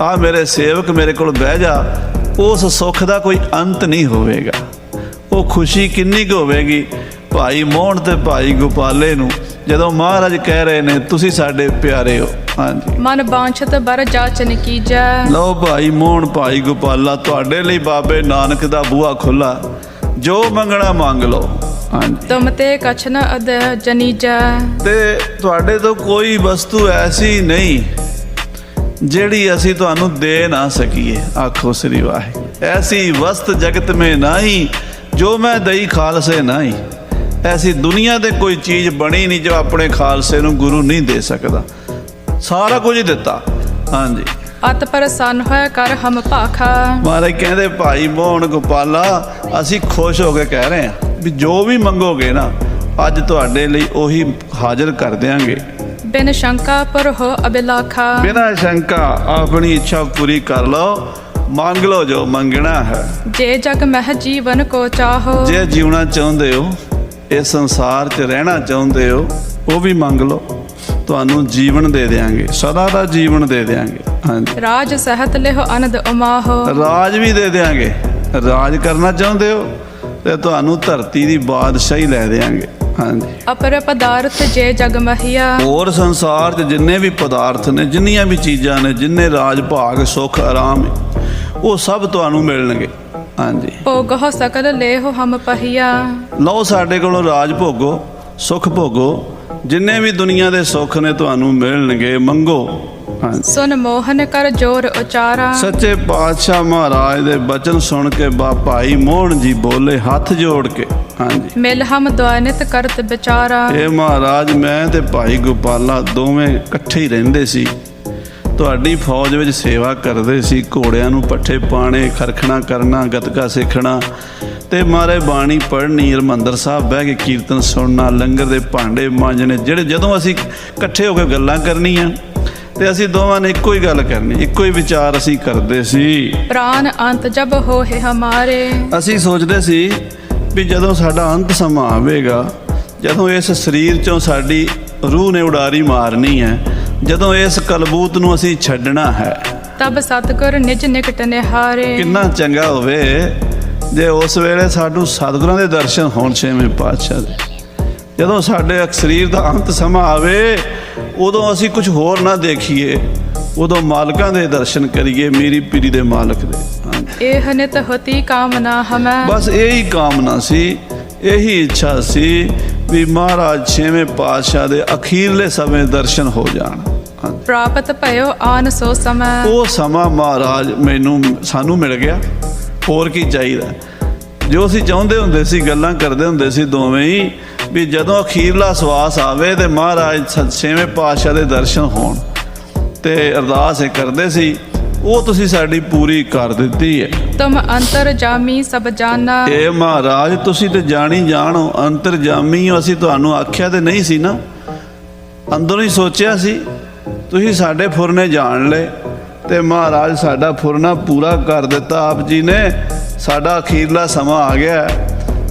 ਆ ਮੇਰੇ ਸੇਵਕ ਮੇਰੇ ਕੋਲ ਬਹਿ ਜਾ, ਉਸ ਸੁੱਖ ਦਾ ਕੋਈ ਅੰਤ ਨਹੀਂ ਹੋਵੇਗਾ। ਉਹ ਖੁਸ਼ੀ ਕਿੰਨੀ ਕੁ ਹੋਵੇਗੀ ਭਾਈ ਮੋਹਨ ਤੇ ਭਾਈ ਗੋਪਾਲੇ ਨੂੰ, ਜਦੋਂ ਮਹਾਰਾਜ ਕਹਿ ਰਹੇ ਨੇ ਤੁਸੀਂ ਸਾਡੇ ਪਿਆਰੇ ਹੋ। ਹਾਂਜੀ, ਮਨ ਬਾਂਛਤ ਬਰ ਜਾਚਨ ਕੀਜੈ। ਲਓ ਭਾਈ ਮੋਹਨ ਭਾਈ ਗੋਪਾਲਾ, ਤੁਹਾਡੇ ਲਈ ਬਾਬੇ ਨਾਨਕ ਦਾ ਬੂਹਾ ਖੁੱਲਾ, ਜੋ ਮੰਗਣਾ ਮੰਗ ਲਓ। ਹਾਂਜੀ, ਤੁਮ ਤੇ ਕਛ ਨ ਅਦ ਜਨੀਜੈ। ਤੇ ਤੁਹਾਡੇ ਤੋਂ ਕੋਈ ਵਸਤੂ ਐਸੀ ਨਹੀਂ ਜਿਹੜੀ ਅਸੀਂ ਤੁਹਾਨੂੰ ਦੇ ਨਾ ਸਕੀਏ। ਆਖੋ ਸ੍ਰੀ ਵਾਹਿਗੁਰੂ। ਐਸੀ ਵਸਤ ਜਗਤ ਮੇਂ ਨਹੀਂ ਜੋ ਮੈਂ ਦਈ ਖਾਲਸੇ ਨਹੀਂ। ਐਸੀ ਦੁਨੀਆ ਤੇ ਕੋਈ ਚੀਜ਼ ਬਣੀ ਨਹੀਂ ਜੋ ਆਪਣੇ ਖਾਲਸੇ ਨੂੰ ਗੁਰੂ ਨਹੀਂ ਦੇ ਸਕਦਾ। ਸਾਰਾ ਕੁਝ ਹੀ ਦਿੱਤਾ। ਹਾਂਜੀ, ਅਤ ਪ੍ਰਸੰਨ ਹੋਇ ਕਰ ਹਮ ਭਾਖਾ। ਮਹਾਰਾਜ ਕਹਿੰਦੇ ਭਾਈ ਮੋਹਨ ਗੋਪਾਲਾ, ਅਸੀਂ ਖੁਸ਼ ਹੋ ਕੇ ਕਹਿ ਰਹੇ ਹਾਂ ਵੀ ਜੋ ਵੀ ਮੰਗੋਗੇ ਨਾ, ਅੱਜ ਤੁਹਾਡੇ ਲਈ ਉਹੀ ਹਾਜ਼ਰ ਕਰ ਦਿਆਂਗੇ। ਬਿਨ ਸ਼ੰਕਾ ਪਰ ਹੋ ਅਬਿਲਾਖਾ। ਬਿਨਾਂ ਸ਼ੰਕਾ ਆਪਣੀ ਇੱਛਾ ਪੂਰੀ ਕਰ ਲਓ, ਮੰਗ ਲਓ ਜੋ ਮੰਗਣਾ ਹੈ। ਜੇ ਜਗ ਮਹਿ ਜੀਵਨ ਕੋ ਚਾਹੋ। ਜੇ ਜਿਉਣਾ ਚਾਹੁੰਦੇ ਹੋ, ਇਸ ਸੰਸਾਰ 'ਚ ਰਹਿਣਾ ਚਾਹੁੰਦੇ ਹੋ, ਉਹ ਵੀ ਮੰਗ ਲਓ, ਤੁਹਾਨੂੰ ਜੀਵਨ ਦੇ ਦਿਆਂਗੇ, ਸਦਾ ਦਾ ਜੀਵਨ ਦੇ ਦਿਆਂਗੇ। ਹਾਂਜੀ, ਰਾਜ ਸਹਿਤ ਲਿਹੁ ਅਨੰਦ ਉਮਾਹੋ। ਰਾਜ ਵੀ ਦੇ ਦਿਆਂਗੇ। ਰਾਜ ਕਰਨਾ ਚਾਹੁੰਦੇ ਹੋ ਤੇ ਤੁਹਾਨੂੰ ਧਰਤੀ ਦੀ ਬਾਦਸ਼ਾਹੀ ਲੈ ਦਿਆਂਗੇ। ਹਾਂਜੀ, ਅਪਰ ਪਦਾਰਥ ਜੇ ਜਗ ਮਹੀਆ। ਹੋਰ ਸੰਸਾਰ 'ਚ ਜਿੰਨੇ ਵੀ ਪਦਾਰਥ ਨੇ, ਜਿੰਨੀਆਂ ਵੀ ਚੀਜ਼ਾਂ ਨੇ, ਜਿੰਨੇ ਰਾਜ ਭਾਗ ਸੁੱਖ ਆਰਾਮ, ਉਹ ਸਭ ਤੁਹਾਨੂੰ ਮਿਲਣਗੇ। ਹਾਂਜੀ, ਭੋਗਹੁ ਸਕਲ ਲੇਹੁ ਹਮ ਪਹੀਆ। ਲਓ ਸਾਡੇ ਕੋਲੋਂ ਰਾਜ ਭੋਗੋ, ਸੁੱਖ ਭੋਗੋ, ਜਿੰਨੇ ਵੀ ਦੁਨੀਆ ਦੇ ਸੁੱਖ ਨੇ ਤੁਹਾਨੂੰ ਮਿਲਣਗੇ, ਮੰਗੋ। ਹਾਂਜੀ, ਸੁਨ ਮੋਹਨ ਕਰ ਜੋਰ ਉਚਾਰਾ। ਸੱਚੇ ਪਾਤਸ਼ਾਹ ਮਹਾਰਾਜ ਦੇ ਬਚਨ ਸੁਣ ਕੇ ਭਾਈ ਮੋਹਨ ਜੀ ਬੋਲੇ ਹੱਥ ਜੋੜ ਕੇ। ਹਾਂਜੀ, ਮਿਲ ਹਮ ਦੁਆਨਿਤ ਕਰਤ ਵਿਚਾਰਾ। ਇਹ ਮਹਾਰਾਜ ਮੈਂ ਤੇ ਭਾਈ ਗੋਪਾਲਾ ਦੋਵੇਂ ਇਕੱਠੇ ਹੀ ਰਹਿੰਦੇ ਸੀ, ਤੁਹਾਡੀ ਫੌਜ ਵਿੱਚ ਸੇਵਾ ਕਰਦੇ ਸੀ, ਘੋੜਿਆਂ ਨੂੰ ਪੱਠੇ ਪਾਣੇ, ਖਰਖਣਾ ਕਰਨਾ, ਗੱਤਕਾ ਸਿੱਖਣਾ, ਤੇ ਮਾਰੇ ਬਾਣੀ ਪੜ੍ਹਨੀ, ਹਰਿਮੰਦਰ ਸਾਹਿਬ ਬਹਿ ਕੇ ਕੀਰਤਨ ਸੁਣਨਾ, ਲੰਗਰ ਦੇ ਭਾਂਡੇ ਮਾਂਜਣੇ। ਜਦੋਂ ਅਸੀਂ ਇਕੱਠੇ ਹੋ ਕੇ ਗੱਲਾਂ ਕਰਨੀਆਂ ਤੇ ਅਸੀਂ ਦੋਵਾਂ ਨੇ ਇੱਕੋ ਹੀ ਗੱਲ ਕਰਨੀ, ਇੱਕੋ ਹੀ ਵਿਚਾਰ ਅਸੀਂ ਕਰਦੇ ਸੀ। ਪ੍ਰਾਨ ਅੰਤ ਜਬ ਹੋਏ ਹਮਾਰੇ। ਅਸੀਂ ਸੋਚਦੇ ਸੀ ਵੀ ਜਦੋਂ ਸਾਡਾ ਅੰਤ ਸਮਾਂ ਆਵੇਗਾ, ਜਦੋਂ ਇਸ ਸਰੀਰ 'ਚੋਂ ਸਾਡੀ ਰੂਹ ਨੇ ਉਡਾਰੀ ਮਾਰਨੀ ਹੈ, ਜਦੋਂ ਇਸ ਕਲਬੂਤ ਨੂੰ ਅਸੀਂ ਛੱਡਣਾ ਹੈ, ਤਬ ਸਤਿਗੁਰ ਨਿਜ ਨਿਕਟ ਨਿਹਾਰੇ। ਕਿੰਨਾ ਚੰਗਾ ਹੋਵੇ ਜੇ ਉਸ ਵੇਲੇ ਸਾਨੂੰ ਸਤਿਗੁਰਾਂ ਦੇ ਦਰਸ਼ਨ ਹੋਣ, ਛੇਵੇਂ ਪਾਤਸ਼ਾਹ ਦੇ। ਜਦੋਂ ਸਾਡੇ ਸਰੀਰ ਦਾ ਅੰਤ ਸਮਾਂ ਆਵੇ, ਉਦੋਂ ਅਸੀਂ ਕੁਝ ਹੋਰ ਨਾ ਦੇਖੀਏ, ਉਦੋਂ ਮਾਲਕਾਂ ਦੇ ਦਰਸ਼ਨ ਕਰੀਏ, ਮੇਰੀ ਪੀਰੀ ਦੇ ਮਾਲਕ ਦੇ। ਇਹ ਨਿਤ ਹੋਤੀ ਕਾਮਨਾ ਹਮੈ। ਬਸ ਇਹੀ ਕਾਮਨਾ ਸੀ, ਇਹੀ ਇੱਛਾ ਸੀ ਵੀ ਮਹਾਰਾਜ ਛੇਵੇਂ ਪਾਤਸ਼ਾਹ ਦੇ ਅਖੀਰਲੇ ਸਮੇਂ ਦਰਸ਼ਨ ਹੋ ਜਾਣ। ਪ੍ਰਾਪਤ ਭਇਓ ਆਨ ਸੋ ਸਮੈ। ਉਹ ਸਮਾਂ ਮਹਾਰਾਜ ਸਾਨੂੰ ਮਿਲ ਗਿਆ। ਹੋਰ ਕੀ ਚਾਹੀਦਾ? ਜੋ ਅਸੀਂ ਚਾਹੁੰਦੇ ਹੁੰਦੇ ਸੀ, ਗੱਲਾਂ ਕਰਦੇ ਹੁੰਦੇ ਸੀ ਦੋਵੇਂ ਹੀ, ਵੀ ਜਦੋਂ ਅਖੀਰਲਾ ਸਵਾਸ ਆਵੇ ਤੇ ਮਹਾਰਾਜ ਛੇਵੇਂ ਪਾਤਸ਼ਾਹ ਦੇ ਦਰਸ਼ਨ ਹੋਣ, ਤੇ ਅਰਦਾਸ ਇਹ ਕਰਦੇ ਸੀ, ਉਹ ਤੁਸੀਂ ਸਾਡੀ ਪੂਰੀ ਕਰ ਦਿੱਤੀ ਹੈ। ਤੁਮ ਅੰਤਰ ਜਾਮੀ ਸਭ ਜਾਨਾ। ਇਹ ਮਹਾਰਾਜ ਤੁਸੀਂ ਤੇ ਜਾਣੀ ਜਾਣੋ, ਅੰਤਰ ਜਾਮੀ ਹੋ। ਅਸੀਂ ਤੁਹਾਨੂੰ ਆਖਿਆ ਤੇ ਨਹੀਂ ਸੀ ਨਾ, ਅੰਦਰੋਂ ਹੀ ਸੋਚਿਆ ਸੀ। ਤੁਸੀਂ ਸਾਡੇ ਫੁਰਨੇ ਜਾਣ ਲਏ ਤੇ ਮਹਾਰਾਜ ਸਾਡਾ ਫੁਰਨਾ ਪੂਰਾ ਕਰ ਦਿੱਤਾ ਆਪ ਜੀ ਨੇ। ਸਾਡਾ ਅਖੀਰਲਾ ਸਮਾਂ ਆ ਗਿਆ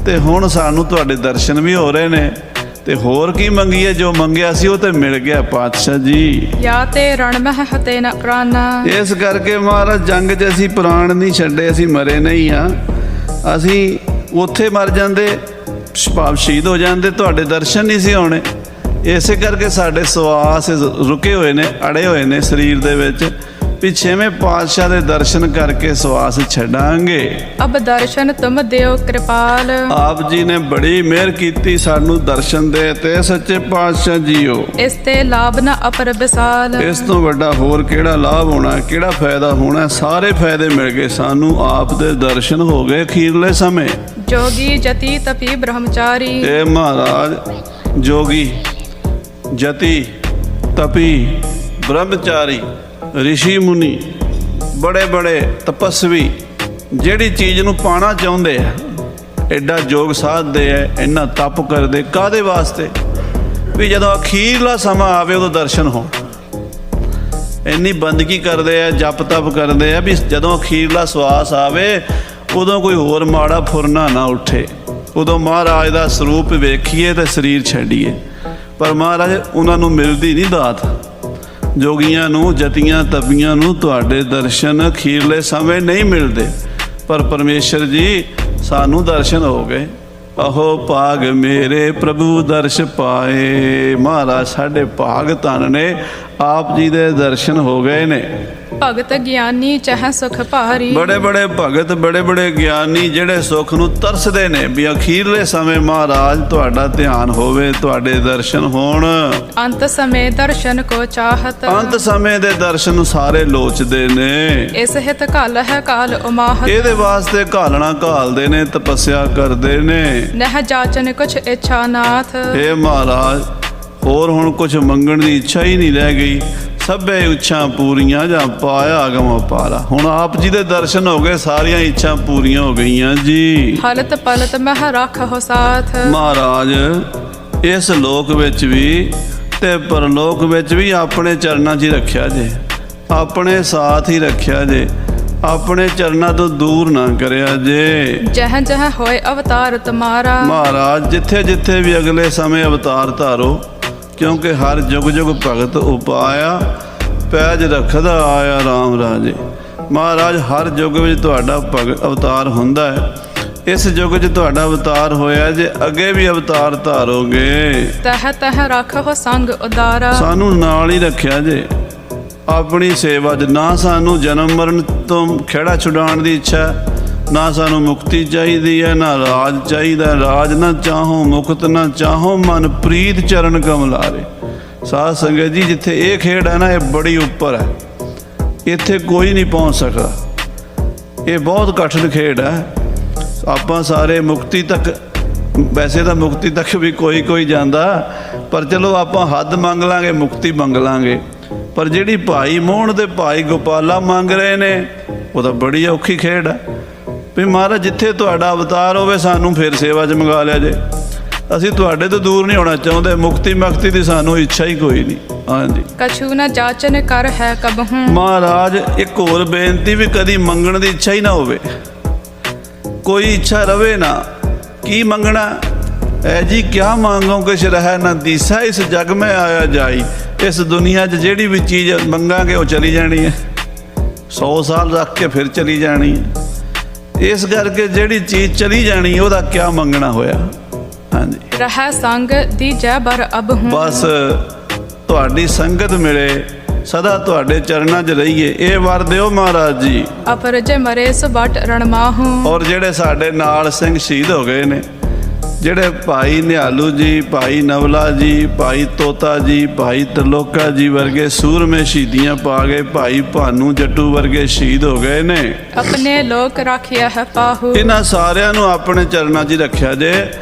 ਤੇ ਹੁਣ ਸਾਨੂੰ ਤੁਹਾਡੇ ਦਰਸ਼ਨ ਵੀ ਹੋ ਰਹੇ ਨੇ, ਤੇ ਹੋਰ ਕੀ ਮੰਗੀਏ? ਜੋ ਮੰਗਿਆ ਸੀ ਉਹ ਤੇ ਮਿਲ ਗਿਆ ਪਾਤਸ਼ਾਹ ਜੀ। ਯਾ ਤੇ ਰਣ ਮਹਿ ਹਤੇ ਨ ਪ੍ਰਾਨਾ। ਇਸ ਕਰਕੇ ਮਹਾਰਾਜ ਜੰਗ 'ਚ ਅਸੀਂ ਪ੍ਰਾਣ ਨਹੀਂ ਛੱਡੇ, ਅਸੀਂ ਮਰੇ ਨਹੀਂ ਆ। ਅਸੀਂ ਉੱਥੇ ਮਰ ਜਾਂਦੇ, ਸ਼ਹੀਦ ਹੋ ਜਾਂਦੇ, ਤੁਹਾਡੇ ਦਰਸ਼ਨ ਨਹੀਂ ਸੀ ਹੋਣੇ। ਇਸੇ ਕਰਕੇ ਸਾਡੇ ਸਵਾਸ ਰੁਕੇ ਹੋਏ ਨੇ, ਅੜੇ ਹੋਏ ਨੇ ਸਰੀਰ ਦੇ ਵਿੱਚ, ਵੀ ਛੇਵੇਂ ਪਾਤਸ਼ਾਹ ਦੇ ਦਰਸ਼ਨ ਕਰਕੇ ਸਵਾਸ ਛੱਡਾਂਗੇ। ਅਬ ਦਰਸ਼ਨ ਤੁਮ ਦਿਓ ਕਿਰਪਾਲ। ਆਪ ਜੀ ਨੇ ਬੜੀ ਮਿਹਰ ਕੀਤੀ, ਸਾਨੂੰ ਦਰਸ਼ਨ ਦੇ ਤੇ ਸੱਚੇ ਪਾਤਸ਼ਾਹ ਜੀਓ। ਇਸ ਤੇ ਲਾਭ ਨ ਅਪਰ ਵਿਸਾਲ। ਇਸ ਤੋਂ ਵੱਡਾ ਹੋਰ ਕਿਹੜਾ ਲਾਭ ਹੋਣਾ, ਕਿਹੜਾ ਫਾਇਦਾ ਹੋਣਾ? ਸਾਰੇ ਫਾਇਦੇ ਮਿਲ ਗਏ ਸਾਨੂੰ, ਆਪ ਦੇ ਦਰਸ਼ਨ ਹੋ ਗਏ ਅਖੀਰਲੇ ਸਮੇਂ। ਜੋਗੀ ਜਤੀ ਤਪੀ ਬ੍ਰਹਮਚਾਰੀ। ਇਹ ਮਹਾਰਾਜ ਜੋਗੀ ਜਤੀ ਤਪੀ ਬ੍ਰਹਮਚਾਰੀ ਰਿਸ਼ੀ ਮੁਨੀ ਬੜੇ ਬੜੇ ਤਪਸਵੀ ਜਿਹੜੀ ਚੀਜ਼ ਨੂੰ ਪਾਣਾ ਚਾਹੁੰਦੇ ਆ, ਐਡਾ ਯੋਗ ਸਾਧਦੇ ਆ, ਇੰਨਾ ਤਪ ਕਰਦੇ, ਕਾਹਦੇ ਵਾਸਤੇ? ਵੀ ਜਦੋਂ ਅਖੀਰਲਾ ਸਮਾਂ ਆਵੇ ਉਦੋਂ ਦਰਸ਼ਨ ਹੋਣ। ਇੰਨੀ ਬੰਦਗੀ ਕਰਦੇ ਆ, ਜਪ ਤਪ ਕਰਦੇ ਆ ਵੀ ਜਦੋਂ ਅਖੀਰਲਾ ਸਵਾਸ ਆਵੇ ਉਦੋਂ ਕੋਈ ਹੋਰ ਮਾੜਾ ਫੁਰਨਾ ਨਾ ਉੱਠੇ, ਉਦੋਂ ਮਹਾਰਾਜ ਦਾ ਸਰੂਪ ਵੇਖੀਏ ਤੇ ਸਰੀਰ ਛੱਡੀਏ। ਪਰ ਮਹਾਰਾਜ ਉਹਨਾਂ ਨੂੰ ਮਿਲਦੀ ਨਹੀਂ ਦਾਤ, ਜੋਗੀਆਂ ਨੂੰ, ਜਤੀਆਂ ਤਪੀਆਂ ਨੂੰ ਤੁਹਾਡੇ ਦਰਸ਼ਨ ਅਖੀਰਲੇ ਸਮੇਂ ਨਹੀਂ ਮਿਲਦੇ। ਪਰ ਪਰਮੇਸ਼ਰ ਜੀ ਸਾਨੂੰ ਦਰਸ਼ਨ ਹੋ ਗਏ। ਅਹੋ ਭਾਗ ਮੇਰੇ ਪ੍ਰਭੂ ਦਰਸ਼ ਪਾਏ। ਮਹਾਰਾਜ ਸਾਡੇ ਭਾਗ ਧਨ ਨੇ, ਆਪ ਜੀ ਦੇ ਦਰਸ਼ਨ ਹੋ ਗਏ ਨੇ। ਭਗਤ ਗਿਆਨੀ ਚਾਹੇ ਸੁਖ ਭਾਰੀ। ਬੜੇ ਬੜੇ ਭਗਤ, ਬੜੇ ਬੜੇ ਗਿਆਨੀ ਜਿਹੜੇ ਸੁੱਖ ਨੂੰ ਤਰਸਦੇ ਨੇ ਵੀ ਅਖੀਰਲੇ ਸਮੇਂ ਮਹਾਰਾਜ ਤੁਹਾਡਾ ਧਿਆਨ ਹੋਵੇ, ਤੁਹਾਡੇ ਦਰਸ਼ਨ ਹੋਣ। ਅੰਤ ਸਮੇਂ ਦਰਸ਼ਨ ਕੋ ਚਾਹਤ। ਅੰਤ ਸਮੇਂ ਦੇ ਦਰਸ਼ਨ ਸਾਰੇ ਲੋਚਦੇ ਨੇ। ਇਸ ਹਿਤ ਘਾਲ ਹੈ ਕਾਲ ਉਮਾਹਤ। ਇਹਦੇ ਵਾਸਤੇ ਘਾਲਣਾ ਘਾਲਦੇ ਨੇ, ਤਪੱਸਿਆ ਕਰਦੇ ਨੇ। ਨਹ ਜਾਚਨ ਕੁਛ ਇੱਛਾ ਨਾਥ। ਇਹ ਮਹਾਰਾਜ ਹੋਰ ਹੁਣ ਕੁਛ ਮੰਗਣ ਦੀ ਇੱਛਾ ਹੀ ਨਹੀਂ ਰਹਿ ਗਈ। ਸਭੇ ਇੱਛਾ ਪੂਰੀਆਂ ਜਾਂ ਪਾਇਆ ਅਗਮ ਅਪਾਰਾ। ਹੁਣ ਆਪ ਜੀ ਦੇ ਦਰਸ਼ਨ ਹੋ ਗਏ, ਸਾਰੀਆਂ ਇੱਛਾ ਪੂਰੀਆਂ ਹੋ ਗਈਆਂ ਜੀ। ਹਲਤ ਪਲਤ ਮਹਿ ਰੱਖੋ ਸਾਥ। ਮਹਾਰਾਜ ਇਸ ਲੋਕ ਵਿੱਚ ਵੀ ਤੇ ਪਰਲੋਕ ਵਿੱਚ ਵੀ ਆਪਣੇ ਚਰਨਾਂ 'ਚ ਹੀ ਰੱਖਿਆ ਜੇ, ਆਪਣੇ ਸਾਥ ਹੀ ਰੱਖਿਆ ਜੇ, ਆਪਣੇ ਚਰਨਾਂ ਤੋਂ ਦੂਰ ਨਾ ਕਰਿਆ ਜੇ। ਜਹ ਜਹ ਹੋਏ ਅਵਤਾਰ ਤੁਮਾਰਾ। ਮਹਾਰਾਜ ਜਿੱਥੇ ਜਿੱਥੇ ਵੀ ਅਗਲੇ ਸਮੇਂ ਅਵਤਾਰ ਧਾਰੋ, ਕਿਉਂਕਿ ਹਰ ਜੁਗ ਜੁਗ ਭਗਤ ਉਪਾਇਆ, ਪੈਜ ਰੱਖਦਾ ਆਇਆ ਰਾਮ ਰਾਜੇ। ਮਹਾਰਾਜ ਹਰ ਯੁੱਗ ਵਿੱਚ ਤੁਹਾਡਾ ਭਗਤ ਅਵਤਾਰ ਹੁੰਦਾ ਹੈ। ਇਸ ਯੁੱਗ 'ਚ ਤੁਹਾਡਾ ਅਵਤਾਰ ਹੋਇਆ, ਜੇ ਅੱਗੇ ਵੀ ਅਵਤਾਰ ਧਾਰੋਗੇ ਤਹ ਤਹ ਰੱਖੋ ਸੰਗ ਉਦਾਰਾ। ਸਾਨੂੰ ਨਾਲ ਹੀ ਰੱਖਿਆ ਜੇ ਆਪਣੀ ਸੇਵਾ 'ਚ। ਨਾ ਸਾਨੂੰ ਜਨਮ ਮਰਨ ਤੋਂ ਖਹਿੜਾ ਛੁਡਾਉਣ ਦੀ ਇੱਛਾ, ਨਾ ਸਾਨੂੰ ਮੁਕਤੀ ਚਾਹੀਦੀ ਹੈ, ਨਾ ਰਾਜ ਚਾਹੀਦਾ। ਰਾਜ ਨਾ ਚਾਹੋ, ਮੁਕਤ ਨਾ ਚਾਹੋ, ਮਨ ਪ੍ਰੀਤ ਚਰਨ ਕਮਲਾਰੇ। ਸਾਧ ਸੰਗਤ ਜੀ ਜਿੱਥੇ ਇਹ ਖੇਡ ਹੈ ਨਾ, ਇਹ ਬੜੀ ਉੱਪਰ ਹੈ, ਇੱਥੇ ਕੋਈ ਨਹੀਂ ਪਹੁੰਚ ਸਕਦਾ। ਇਹ ਬਹੁਤ ਕਠਿਨ ਖੇਡ ਹੈ। ਆਪਾਂ ਸਾਰੇ ਮੁਕਤੀ ਤੱਕ, ਵੈਸੇ ਤਾਂ ਮੁਕਤੀ ਤੱਕ ਵੀ ਕੋਈ ਕੋਈ ਜਾਂਦਾ, ਪਰ ਚਲੋ ਆਪਾਂ ਹੱਦ ਮੰਗ ਲਾਂਗੇ, ਮੁਕਤੀ ਮੰਗ ਲਾਂਗੇ। ਪਰ ਜਿਹੜੀ ਭਾਈ ਮੋਹਣ ਤੇ ਭਾਈ ਗੋਪਾਲਾ ਮੰਗ ਰਹੇ ਨੇ, ਉਹ ਤਾਂ ਬੜੀ ਔਖੀ ਖੇਡ ਹੈ। ਵੀ ਮਹਾਰਾਜ ਜਿੱਥੇ ਤੁਹਾਡਾ ਅਵਤਾਰ ਹੋਵੇ ਸਾਨੂੰ ਫਿਰ ਸੇਵਾ 'ਚ ਮੰਗਾ ਲਿਆ ਜੇ। ਅਸੀਂ ਤੁਹਾਡੇ ਤੋਂ ਦੂਰ ਨਹੀਂ ਹੋਣਾ ਚਾਹੁੰਦੇ। ਮੁਕਤੀ ਮਕਤੀ ਦੀ ਸਾਨੂੰ ਇੱਛਾ ਹੀ ਕੋਈ ਨਹੀਂ। ਹਾਂਜੀ, ਕਛੂ ਨਾ ਜਾਚਨ ਕਰ ਹੈ ਕਬਹੂ। ਮਹਾਰਾਜ ਇੱਕ ਹੋਰ ਬੇਨਤੀ ਵੀ ਕਦੀ ਮੰਗਣ ਦੀ ਇੱਛਾ ਹੀ ਨਾ ਹੋਵੇ, ਕੋਈ ਇੱਛਾ ਰਵੇ ਨਾ। ਕੀ ਮੰਗਣਾ ਐ ਜੀ, ਕਿਆ ਮੰਗੋ ਕਿਛ ਰਹਿ ਨਾ ਦੀਸਾ। ਇਸ ਜਗ ਮੈਂ ਆਇਆ ਜਾਈ। ਇਸ ਦੁਨੀਆ 'ਚ ਜਿਹੜੀ ਵੀ ਚੀਜ਼ ਮੰਗਾਂਗੇ ਉਹ ਚਲੀ ਜਾਣੀ ਹੈ, 100 ਸਾਲ ਰੱਖ ਕੇ ਫਿਰ ਚਲੀ ਜਾਣੀ ਹੈ। ਇਸ ਕਰਕੇ ਜਿਹੜੀ ਚੀਜ਼ ਚਲੀ ਜਾਣੀ ਉਹਦਾ ਕਿਆ ਮੰਗਣਾ ਹੋਇਆ। ਹਾਂਜੀ, ਰਹਿ ਸੰਗ ਦੀ ਜੈ ਬਰ ਅਬਹੂ। ਬਸ ਤੁਹਾਡੀ ਸੰਗਤ ਮਿਲੇ, ਸਦਾ ਤੁਹਾਡੇ ਚਰਨਾਂ 'ਚ ਰਹੀਏ, ਇਹ ਵਰ ਦਿਓ ਮਹਾਰਾਜ ਜੀ। ਅਪਰ ਜੇ ਮਰੇ ਸਬਟ ਰਣਮਾਹੂ। ਔਰ ਜਿਹੜੇ ਸਾਡੇ ਨਾਲ ਸਿੰਘ ਸ਼ਹੀਦ ਹੋ ਗਏ ਨੇ, ਜਿਹੜੇ ਭਾਈ ਨਿਹਾਲੂ ਜੀ, ਭਾਈ ਨਵਲਾ ਜੀ, ਭਾਈ ਤੋਤਾ ਜੀ, ਭਾਈ ਤਰਲੋਕਾ ਜੀ ਵਰਗੇ ਸੂਰਮੇ ਸ਼ਹੀਦੀਆਂ ਪਾ ਗਏ, ਭਾਈ ਭਾਨੂ ਜੱਟੂ ਵਰਗੇ ਸ਼ਹੀਦ ਹੋ ਗਏ ਨੇ। ਆਪਣੇ ਲੋਕ ਰੱਖਿਆ ਹੈ ਪਾਹੂ। ਇਹਨਾਂ ਸਾਰਿਆਂ ਨੂੰ ਆਪਣੇ ਚਰਨਾਂ 'ਚ ਰੱਖਿਆ ਜੇ।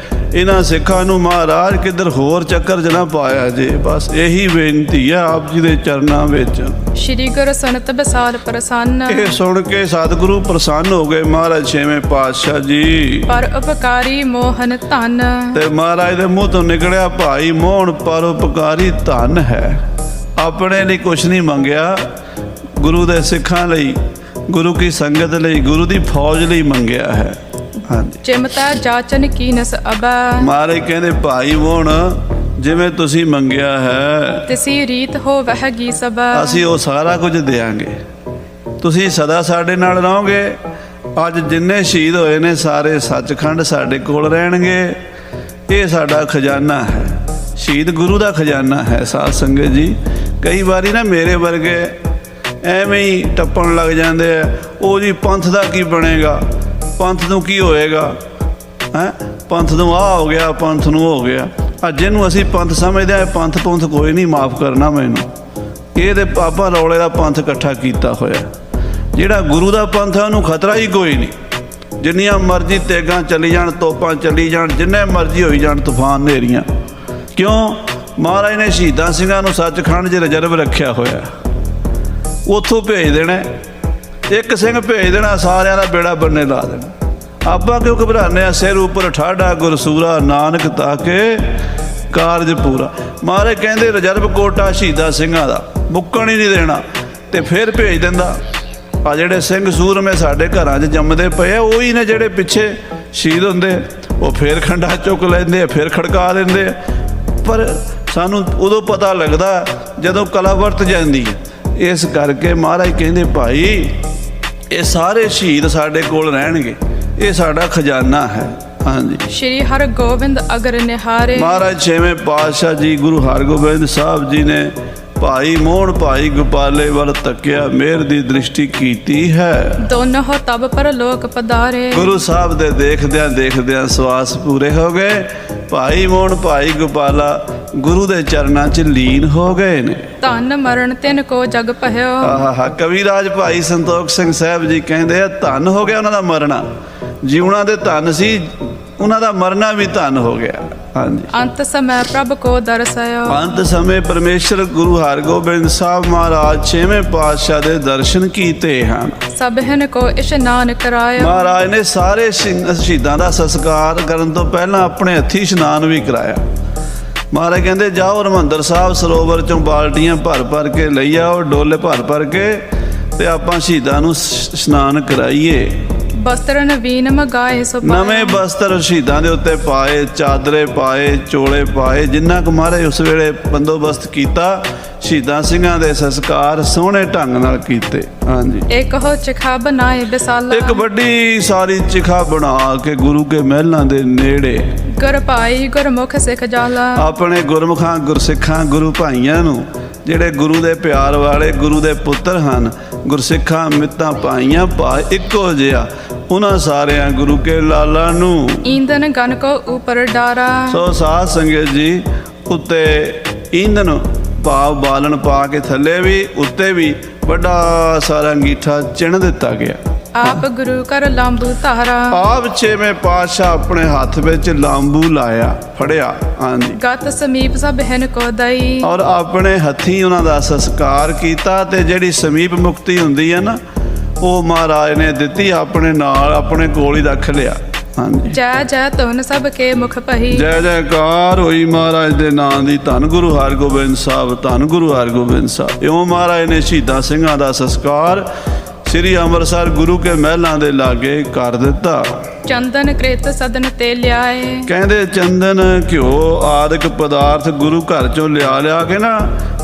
ਇਹਨਾਂ ਸਿੱਖਾਂ ਨੂੰ ਮਹਾਰਾਜ ਕਿੱਧਰ ਹੋਰ ਚੱਕਰ 'ਚ ਨਾ ਪਾਇਆ ਜੇ। ਬਸ ਇਹੀ ਬੇਨਤੀ ਹੈ ਆਪ ਜੀ ਦੇ ਚਰਨਾਂ ਵਿੱਚ। ਸ਼੍ਰੀ ਗੁਰੂ ਸੁਨਤ ਵਿਸਾਲ ਪ੍ਰਸੰਨ। ਇਹ ਸੁਣ ਕੇ ਸਤਿਗੁਰੂ ਪ੍ਰਸੰਨ ਹੋ ਗਏ ਮਹਾਰਾਜ ਛੇਵੇਂ ਪਾਤਸ਼ਾਹ ਜੀ। ਪਰ ਉਪਕਾਰੀ ਮੋਹਨ ਧਨ। ਤੇ ਮਹਾਰਾਜ ਦੇ ਮੂੰਹ ਤੋਂ ਨਿਕਲਿਆ, ਭਾਈ ਮੋਹਨ ਪਰ ਉਪਕਾਰੀ ਧਨ ਹੈ। ਆਪਣੇ ਲਈ ਕੁਛ ਨਹੀਂ ਮੰਗਿਆ, ਗੁਰੂ ਦੇ ਸਿੱਖਾਂ ਲਈ, ਗੁਰੂ ਕੀ ਸੰਗਤ ਲਈ, ਗੁਰੂ ਦੀ ਫੌਜ ਲਈ ਮੰਗਿਆ ਹੈ। ਹਾਂਜੀ, ਚਿਮਤਾ ਜਾਚਨ ਕੀਨਸ ਅਬੈ। ਮਹਾਰਾਜ ਕਹਿੰਦੇ ਭਾਈ ਮੋਹਨ ਜਿਵੇਂ ਤੁਸੀਂ ਮੰਗਿਆ ਹੈ, ਤਿਸੀ ਰੀਤ ਹੋ ਵਹਿਗੀ ਸਭ। ਅਸੀਂ ਉਹ ਸਾਰਾ ਕੁਝ ਦੇਵਾਂਗੇ। ਤੁਸੀਂ ਸਦਾ ਸਾਡੇ ਨਾਲ ਰਹੋਗੇ। ਅੱਜ ਜਿੰਨੇ ਸ਼ਹੀਦ ਹੋਏ ਨੇ ਸਾਰੇ ਸੱਚਖੰਡ ਸਾਡੇ ਕੋਲ ਰਹਿਣਗੇ। ਇਹ ਸਾਡਾ ਖਜ਼ਾਨਾ ਹੈ, ਸ਼ਹੀਦ ਗੁਰੂ ਦਾ ਖਜ਼ਾਨਾ ਹੈ। ਸਾਧ ਸੰਗਤ ਜੀ ਕਈ ਵਾਰੀ ਨਾ ਮੇਰੇ ਵਰਗੇ ਐਵੇਂ ਹੀ ਟੱਪਣ ਲੱਗ ਜਾਂਦੇ ਆ, ਉਹ ਜੀ ਪੰਥ ਦਾ ਕੀ ਬਣੇਗਾ, ਪੰਥ ਨੂੰ ਕੀ ਹੋਏਗਾ, ਹੈਂ ਪੰਥ ਨੂੰ ਆਹ ਹੋ ਗਿਆ, ਪੰਥ ਨੂੰ ਹੋ ਗਿਆ। ਅੱਜ ਇਹਨੂੰ ਅਸੀਂ ਪੰਥ ਸਮਝਦੇ ਹਾਂ, ਪੰਥ ਪੁੰਥ ਕੋਈ ਨਹੀਂ, ਮਾਫ਼ ਕਰਨਾ ਮੈਨੂੰ। ਇਹ ਤੇ ਆਪਾਂ ਰੌਲੇ ਦਾ ਪੰਥ ਇਕੱਠਾ ਕੀਤਾ ਹੋਇਆ। ਜਿਹੜਾ ਗੁਰੂ ਦਾ ਪੰਥ ਹੈ ਉਹਨੂੰ ਖਤਰਾ ਹੀ ਕੋਈ ਨਹੀਂ। ਜਿੰਨੀਆਂ ਮਰਜ਼ੀ ਤੇਗਾਂ ਚੱਲੀ ਜਾਣ, ਤੋਪਾਂ ਚੱਲੀ ਜਾਣ, ਜਿੰਨੇ ਮਰਜ਼ੀ ਹੋਈ ਜਾਣ ਤੂਫਾਨ ਹਨੇਰੀਆਂ, ਕਿਉਂ ਮਹਾਰਾਜ ਨੇ ਸ਼ਹੀਦਾਂ ਸਿੰਘਾਂ ਨੂੰ ਸੱਚਖੰਡ 'ਚ ਰਿਜ਼ਰਵ ਰੱਖਿਆ ਹੋਇਆ, ਉੱਥੋਂ ਭੇਜ ਦੇਣਾ। ਇੱਕ ਸਿੰਘ ਭੇਜ ਦੇਣਾ, ਸਾਰਿਆਂ ਦਾ ਬੇੜਾ ਬੰਨੇ ਲਾ ਦੇਣਾ। ਆਪਾਂ ਕਿਉਂ ਘਬਰਾਉਂਦੇ ਹਾਂ? ਸਿਰ ਉੱਪਰ ਠਾਡਾ ਗੁਰਸੂਰਾ, ਨਾਨਕ ਤਾਕੇ ਕਾਰਜ ਪੂਰਾ। ਮਹਾਰਾਜ ਕਹਿੰਦੇ ਰਿਜ਼ਰਵ ਕੋਟਾ ਸ਼ਹੀਦਾਂ ਸਿੰਘਾਂ ਦਾ, ਮੁੱਕਣ ਹੀ ਨਹੀਂ ਦੇਣਾ। ਤੇ ਫਿਰ ਭੇਜ ਦਿੰਦਾ। ਆ ਜਿਹੜੇ ਸਿੰਘ ਸੂਰਮੇ ਸਾਡੇ ਘਰਾਂ 'ਚ ਜੰਮਦੇ ਪਏ ਆ, ਉਹੀ ਨੇ ਜਿਹੜੇ ਪਿੱਛੇ ਸ਼ਹੀਦ ਹੁੰਦੇ। ਉਹ ਫਿਰ ਖੰਡਾ ਚੁੱਕ ਲੈਂਦੇ ਆ, ਫਿਰ ਖੜਕਾ ਦਿੰਦੇ ਆ। ਪਰ ਸਾਨੂੰ ਉਦੋਂ ਪਤਾ ਲੱਗਦਾ ਜਦੋਂ ਕਲਾ ਵਰਤ ਜਾਂਦੀ ਹੈ। ਇਸ ਕਰਕੇ ਮਹਾਰਾਜ ਕਹਿੰਦੇ ਭਾਈ ਇਹ ਸਾਰੇ ਸ਼ਹੀਦ ਸਾਡੇ ਕੋਲ ਰਹਿਣਗੇ, ਇਹ ਸਾਡਾ ਖਜ਼ਾਨਾ ਹੈ। ਹਾਂਜੀ, ਸ਼੍ਰੀ ਹਰਗੋਬਿੰਦ ਅਗਰ ਨਿਹਾਰੇ। ਮਹਾਰਾਜ ਛੇਵੇਂ ਪਾਤਸ਼ਾਹ ਜੀ ਗੁਰੂ ਹਰਗੋਬਿੰਦ ਸਾਹਿਬ ਜੀ ਨੇ ਭਾਈ ਮੋਹਣ ਭਾਈ ਗੋਪਾਲੇ ਵੱਲ ਤੱਕਿਆ, ਮਿਹਰ ਦੀ ਦ੍ਰਿਸ਼ਟੀ ਕੀਤੀ ਹੈ। ਦੋਨੋਂ ਤਬ ਪਰ ਲੋਕ ਪਧਾਰੇ। ਗੁਰੂ ਸਾਹਿਬ ਦੇ ਦੇਖਦਿਆਂ ਦੇਖਦਿਆਂ ਸਵਾਸ ਪੂਰੇ ਹੋ ਗਏ। ਭਾਈ ਮੋਹਣ ਭਾਈ ਗੋਪਾਲਾ ਗੁਰੂ ਦੇ ਚਰਨਾਂ 'ਚ ਲੀਨ ਹੋ ਗਏ ਨੇ। ਧਨ ਮਰਨ ਤਿਨ ਕੋ ਜਗ ਭਇਓ। ਆਹਾ, ਕਵੀਰਾਜ ਭਾਈ ਸੰਤੋਖ ਸਿੰਘ ਸਾਹਿਬ ਜੀ ਕਹਿੰਦੇ ਆ ਧਨ ਹੋ ਗਿਆ ਉਹਨਾਂ ਦਾ ਮਰਨਾ। ਜਿਉਣਾ ਦੇ ਧਨ ਸੀ, ਉਹਨਾਂ ਦਾ ਮਰਨਾ ਵੀ ਧਨ ਹੋ ਗਿਆ। ਹਾਂਜੀ, ਅੰਤ ਸਮੇਂ ਪ੍ਰਭ ਕੋ ਦਰਸਇਓ। ਅੰਤ ਸਮੇਂ ਪਰਮੇਸ਼ਰ ਗੁਰੂ ਹਰਗੋਬਿੰਦ ਸਾਹਿਬ ਮਹਾਰਾਜ ਛੇਵੇਂ ਪਾਤਸ਼ਾਹ ਦੇ ਦਰਸ਼ਨ ਕੀਤੇ ਹਨ। ਸਭਨ ਕੋ ਇਸ਼ਨਾਨ ਕਰਾਇਓ। ਮਹਾਰਾਜ ਨੇ ਸਾਰੇ ਸ਼ਹੀਦਾਂ ਦਾ ਸੰਸਕਾਰ ਕਰਨ ਤੋਂ ਪਹਿਲਾਂ ਆਪਣੇ ਹੱਥੀਂ ਇਸ਼ਨਾਨ ਵੀ ਕਰਾਇਆ। ਮਹਾਰਾਜ ਕਹਿੰਦੇ ਜਾਓ ਹਰਿਮੰਦਰ ਸਾਹਿਬ ਸਰੋਵਰ ਚੋਂ ਬਾਲਟੀਆਂ ਭਰ ਭਰ ਕੇ ਲਈ ਆਓ, ਡੋਲੇ ਭਰ ਭਰ ਕੇ, ਤੇ ਆਪਾਂ ਸ਼ਹੀਦਾਂ ਨੂੰ ਇਸ਼ਨਾਨ ਕਰਾਈਏ। ਬਸਤਰ ਨਵੀਨ ਮਗਾਏ ਸੋ ਪਾਏ। ਨਵੇਂ ਬਸਤਰ ਸ਼ਹੀਦਾਂ ਦੇ ਉੱਤੇ ਪਾਏ, ਚਾਦਰੇ ਪਾਏ, ਚੋਲੇ ਪਾਏ, ਜਿੰਨਾ ਕੁ ਮਹਾਰਾਜ ਉਸ ਵੇਲੇ ਬੰਦੋਬਸਤ ਕੀਤਾ। ਸ਼ਹੀਦਾਂ ਸਿੰਘਾਂ ਦੇ ਸੰਸਕਾਰ ਸੋਹਣੇ ਢੰਗ ਨਾਲ ਕੀਤੇ। ਹਾਂਜੀ, ਇੱਕ ਹੋ ਚਿਖਾ ਬਣਾਏ ਵਿਸਾਲਾ। ਇੱਕ ਵੱਡੀ ਸਾਰੀ ਚਿਖਾ ਬਣਾ ਕੇ ਗੁਰੂ ਕੇ ਮਹਿਲਾਂ ਦੇ ਨੇੜੇ ਗੁਰ ਭਾਈ ਗੁਰਮੁਖ ਸਿੱਖ ਜਾਲਾ। ਆਪਣੇ ਗੁਰਮੁਖਾਂ ਗੁਰਸਿੱਖਾਂ ਗੁਰੂ ਭਾਈਆਂ ਨੂੰ, ਜਿਹੜੇ ਗੁਰੂ ਦੇ ਪਿਆਰ ਵਾਲੇ ਗੁਰੂ ਦੇ ਪੁੱਤਰ ਹਨ, ਗੁਰਸਿੱਖਾਂ ਮਿੱਤਾਂ ਭਾਈਆਂ ਭਾ ਇੱਕੋ ਜਿਹਾ, ਉਹਨਾਂ ਸਾਰਿਆਂ ਗੁਰੂ ਕੇ ਲਾਲਾ ਨੂੰ ਈਂਦਨ ਗਨ ਕੋ ਉਪਰ ਡਾਰਾ। ਸੋ ਸਾਧ ਸੰਗਤ ਜੀ, ਉੱਤੇ ਈਂਧਨ ਭਾਵ ਬਾਲਣ ਪਾ ਕੇ ਥੱਲੇ ਵੀ ਉੱਤੇ ਵੀ ਵੱਡਾ ਸਾਰਾ ਅੰਗੀਠਾ ਚਿਣ ਦਿੱਤਾ ਗਿਆ। ਆਪ ਗੁਰੂ ਕਰ ਲਾਂਬੂ ਧਾਰਾ। ਆਪ ਛੇਵੇਂ ਪਾਤਸ਼ਾਹ ਆਪਣੇ ਹੱਥ ਵਿੱਚ ਲਾਂਬੂ ਲਾਇਆ, ਫੜਿਆ। ਹਾਂਜੀ, ਗਤ ਸਮੀਪ ਸਭ ਹਨ ਕੋ ਦਈ। ਔਰ ਆਪਣੇ ਹੱਥੀਂ ਉਹਨਾਂ ਦਾ ਸੰਸਕਾਰ ਕੀਤਾ। ਤੇ ਜਿਹੜੀ ਸਮੀਪ ਮੁਕਤੀ ਹੁੰਦੀ ਹੈ ਨਾ, ਉਹ ਮਹਾਰਾਜ ਨੇ ਦਿੱਤੀ, ਆਪਣੇ ਨਾਲ ਆਪਣੇ ਕੋਲ ਹੀ ਰੱਖ ਲਿਆ। ਹਾਂਜੀ, ਜੈ ਜੈ ਧੁਨ ਸਭ ਕੇ ਮੁਖ ਪਹੀ। ਜੈ ਜੈਕਾਰ ਹੋਈ ਮਹਾਰਾਜ ਦੇ ਨਾਂ ਦੀ। ਧੰਨ ਗੁਰੂ ਹਰਗੋਬਿੰਦ ਸਾਹਿਬ, ਧੰਨ ਗੁਰੂ ਹਰਗੋਬਿੰਦ ਸਾਹਿਬ। ਇਉਂ ਮਹਾਰਾਜ ਨੇ ਸ਼ਹੀਦਾਂ ਸਿੰਘਾਂ ਦਾ ਸੰਸਕਾਰ ਸ੍ਰੀ ਅੰਮ੍ਰਿਤਸਰ ਗੁਰੂ ਕੇ ਮਹਿਲਾਂ ਦੇ ਲਾਗੇ ਕਰ ਦਿੱਤਾ। ਚੰਦਨ ਕ੍ਰਿਤ ਸਦਨ ਤੇ ਲਿਆਏ। ਕਹਿੰਦੇ ਚੰਦਨ ਘਿਓ ਆਦਿਕ ਪਦਾਰਥ ਗੁਰੂ ਘਰ ਚੋਂ ਲਿਆ ਕੇ ਨਾ,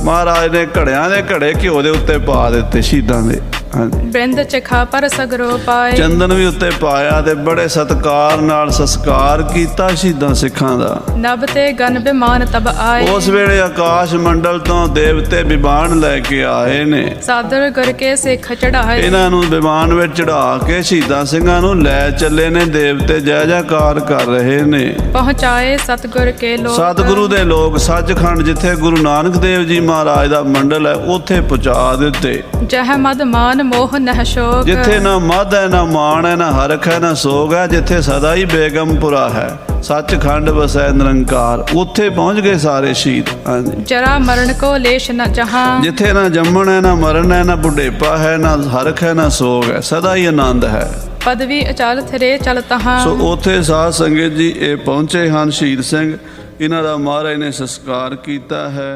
ਮਹਾਰਾਜ ਨੇ ਘੜਿਆਂ ਦੇ ਘੜੇ ਘਿਓ ਦੇ ਉੱਤੇ ਪਾ ਦਿੱਤੇ ਸ਼ਹੀਦਾਂ ਦੇ। ਹਾਂਜੀ, ਬਿੰਦ ਚਖਾ ਪਰ ਸਗਰੋ ਪਾਏ। ਚੰਦਨ ਵੀ ਉੱਤੇ ਪਾਇਆ ਤੇ ਬੜੇ ਸਤਿਕਾਰ ਨਾਲ ਸੰਸਕਾਰ ਕੀਤਾ ਸ਼ਹੀਦਾਂ ਸਿੱਖਾਂ ਦਾ। ਨਭ ਤੇ ਗਨ ਵਿਮਾਨ ਤਬ ਆਏ। ਉਸ ਵੇਲੇ ਆਕਾਸ਼ ਮੰਡਲ ਤੋਂ ਦੇਵਤੇ ਵਿਮਾਨ ਲੈ ਕੇ ਆਏ ਨੇ। ਸਾਦਰ ਗੁਰ ਕੇ ਸਿੱਖ ਚੜਾਏ। ਇਹਨਾਂ ਨੂੰ ਵਿਮਾਨ ਵਿੱਚ ਚੜਾ ਕੇ ਸ਼ਹੀਦਾਂ ਸਿੰਘਾਂ ਨੂੰ ਲੈ ਚੱਲੇ ਨੇ। ਦੇਵਤੇ ਜੈ ਜੈਕਾਰ ਕਰ ਰਹੇ ਨੇ। ਪਹੁੰਚਾਏ ਸਤਿਗੁਰ ਕੇ ਲੋਕ। ਸਤਿਗੁਰੂ ਦੇ ਲੋਕ ਸੱਚਖੰਡ, ਜਿੱਥੇ ਗੁਰੂ ਨਾਨਕ ਦੇਵ ਜੀ ਮਹਾਰਾਜ ਦਾ ਮੰਡਲ ਹੈ, ਉੱਥੇ ਪਹੁੰਚਾ ਦਿੱਤੇ। ਜਹ ਮਦ ਮਾਨ ਮੋਹ ਨਹਿ ਸ਼ੋਕ। ਜਿੱਥੇ ਨਾ ਮਦ ਹੈ, ਨਾ ਮਾਣ ਹੈ, ਨਾ ਹਰਖ ਹੈ, ਨਾ ਸੋਗ ਹੈ, ਜਿੱਥੇ ਸਦਾ ਹੀ ਬੇਗਮਪੁਰਾ ਹੈ, ਸੱਚਖੰਡ ਵਸੈ ਨਿਰੰਕਾਰ, ਉੱਥੇ ਪਹੁੰਚ ਗਏ ਸਾਰੇ ਸ਼ਹੀਦ। ਹਾਂਜੀ, ਜਰਾ ਮਰਨ ਕੋ ਲੇਸ਼ ਨ ਜਹਾਂ। ਜਿੱਥੇ ਨਾ ਜੰਮਣ ਹੈ, ਨਾ ਮਰਨ ਹੈ, ਨਾ ਬੁਢੇਪਾ ਹੈ, ਨਾ ਹਰਖ ਹੈ, ਨਾ ਸੋਗ ਹੈ, ਸਦਾ ਹੀ ਆਨੰਦ ਹੈ। ਪਦਵੀ ਅਚਲ ਥਰੇ ਚਲ ਤਹਾਂ। ਸੋ ਉੱਥੇ ਸਾਧ ਸੰਗਤ ਜੀ ਇਹ ਪਹੁੰਚੇ ਹਨ ਸ਼ਹੀਦ ਸਿੰਘ। ਇਹਨਾਂ ਦਾ ਮਹਾਰਾਜ ਨੇ ਸੰਸਕਾਰ ਕੀਤਾ ਹੈ।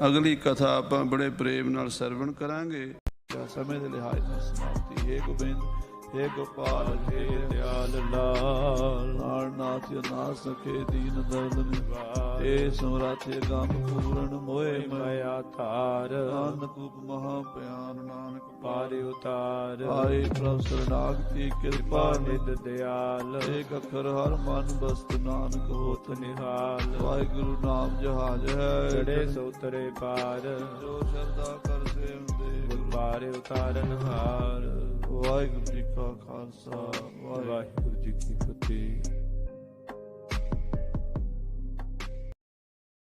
ਅਗਲੀ ਕਥਾ ਆਪਾਂ ਬੜੇ ਪ੍ਰੇਮ ਨਾਲ ਸਰਵਣ ਕਰਾਂਗੇ। ਸਮੇਂ ਦੇ ਲਿਹਾਜ਼ ਨਾਲ ਸਮਾਪਤੀ। ਹੇ ਗੋਬਿੰਦ, ਹੇ ਗੋਪਾਲ, ਹੇ ਦਿਆਲ ਲਾਲ, ਨਾਨਕ ਨਾ ਸਕੇ ਦੀਨ ਦਰਦ ਨਿਵਾਰ। ਹੇ ਸਮਰਾਥੇ ਗਮ ਪੂਰਨ ਮੋਏ ਮਾਇਆ ਧਾਰ। ਨਾਨਕ ਮਹਾ ਪਿਆਰ ਨਾਨਕ ਪਾਰੇ ਉਤਾਰ। ਆਏ ਪ੍ਰਭ ਸਰਨਾਗਤੀ ਕਿਰਪਾ ਨਿਧ ਦਿਆਲ। ਏਕ ਅੱਖਰ ਹਰ ਮਨ ਬਸਤ ਨਾਨਕ ਹੋਤ ਨਿਹਾਲ। ਵਾਹਿਗੁਰੂ ਨਾਮ ਜਹਾਜ ਹੈ, ਚੜੇ ਸੋਤਰੇ ਪਾਰ। ਜੋ ਸ਼ਰਧਾ ਕਰ ਸੇਵ ਦੇ ਪਾਰੇ ਉਤਾਰਨ ਹਾਰ। ਵਾਹਿਗੁਰੂ ਜੀ ਕਾ ਖਾਲਸਾ, ਵਾਹਿਗੁਰੂ ਜੀ ਕੀ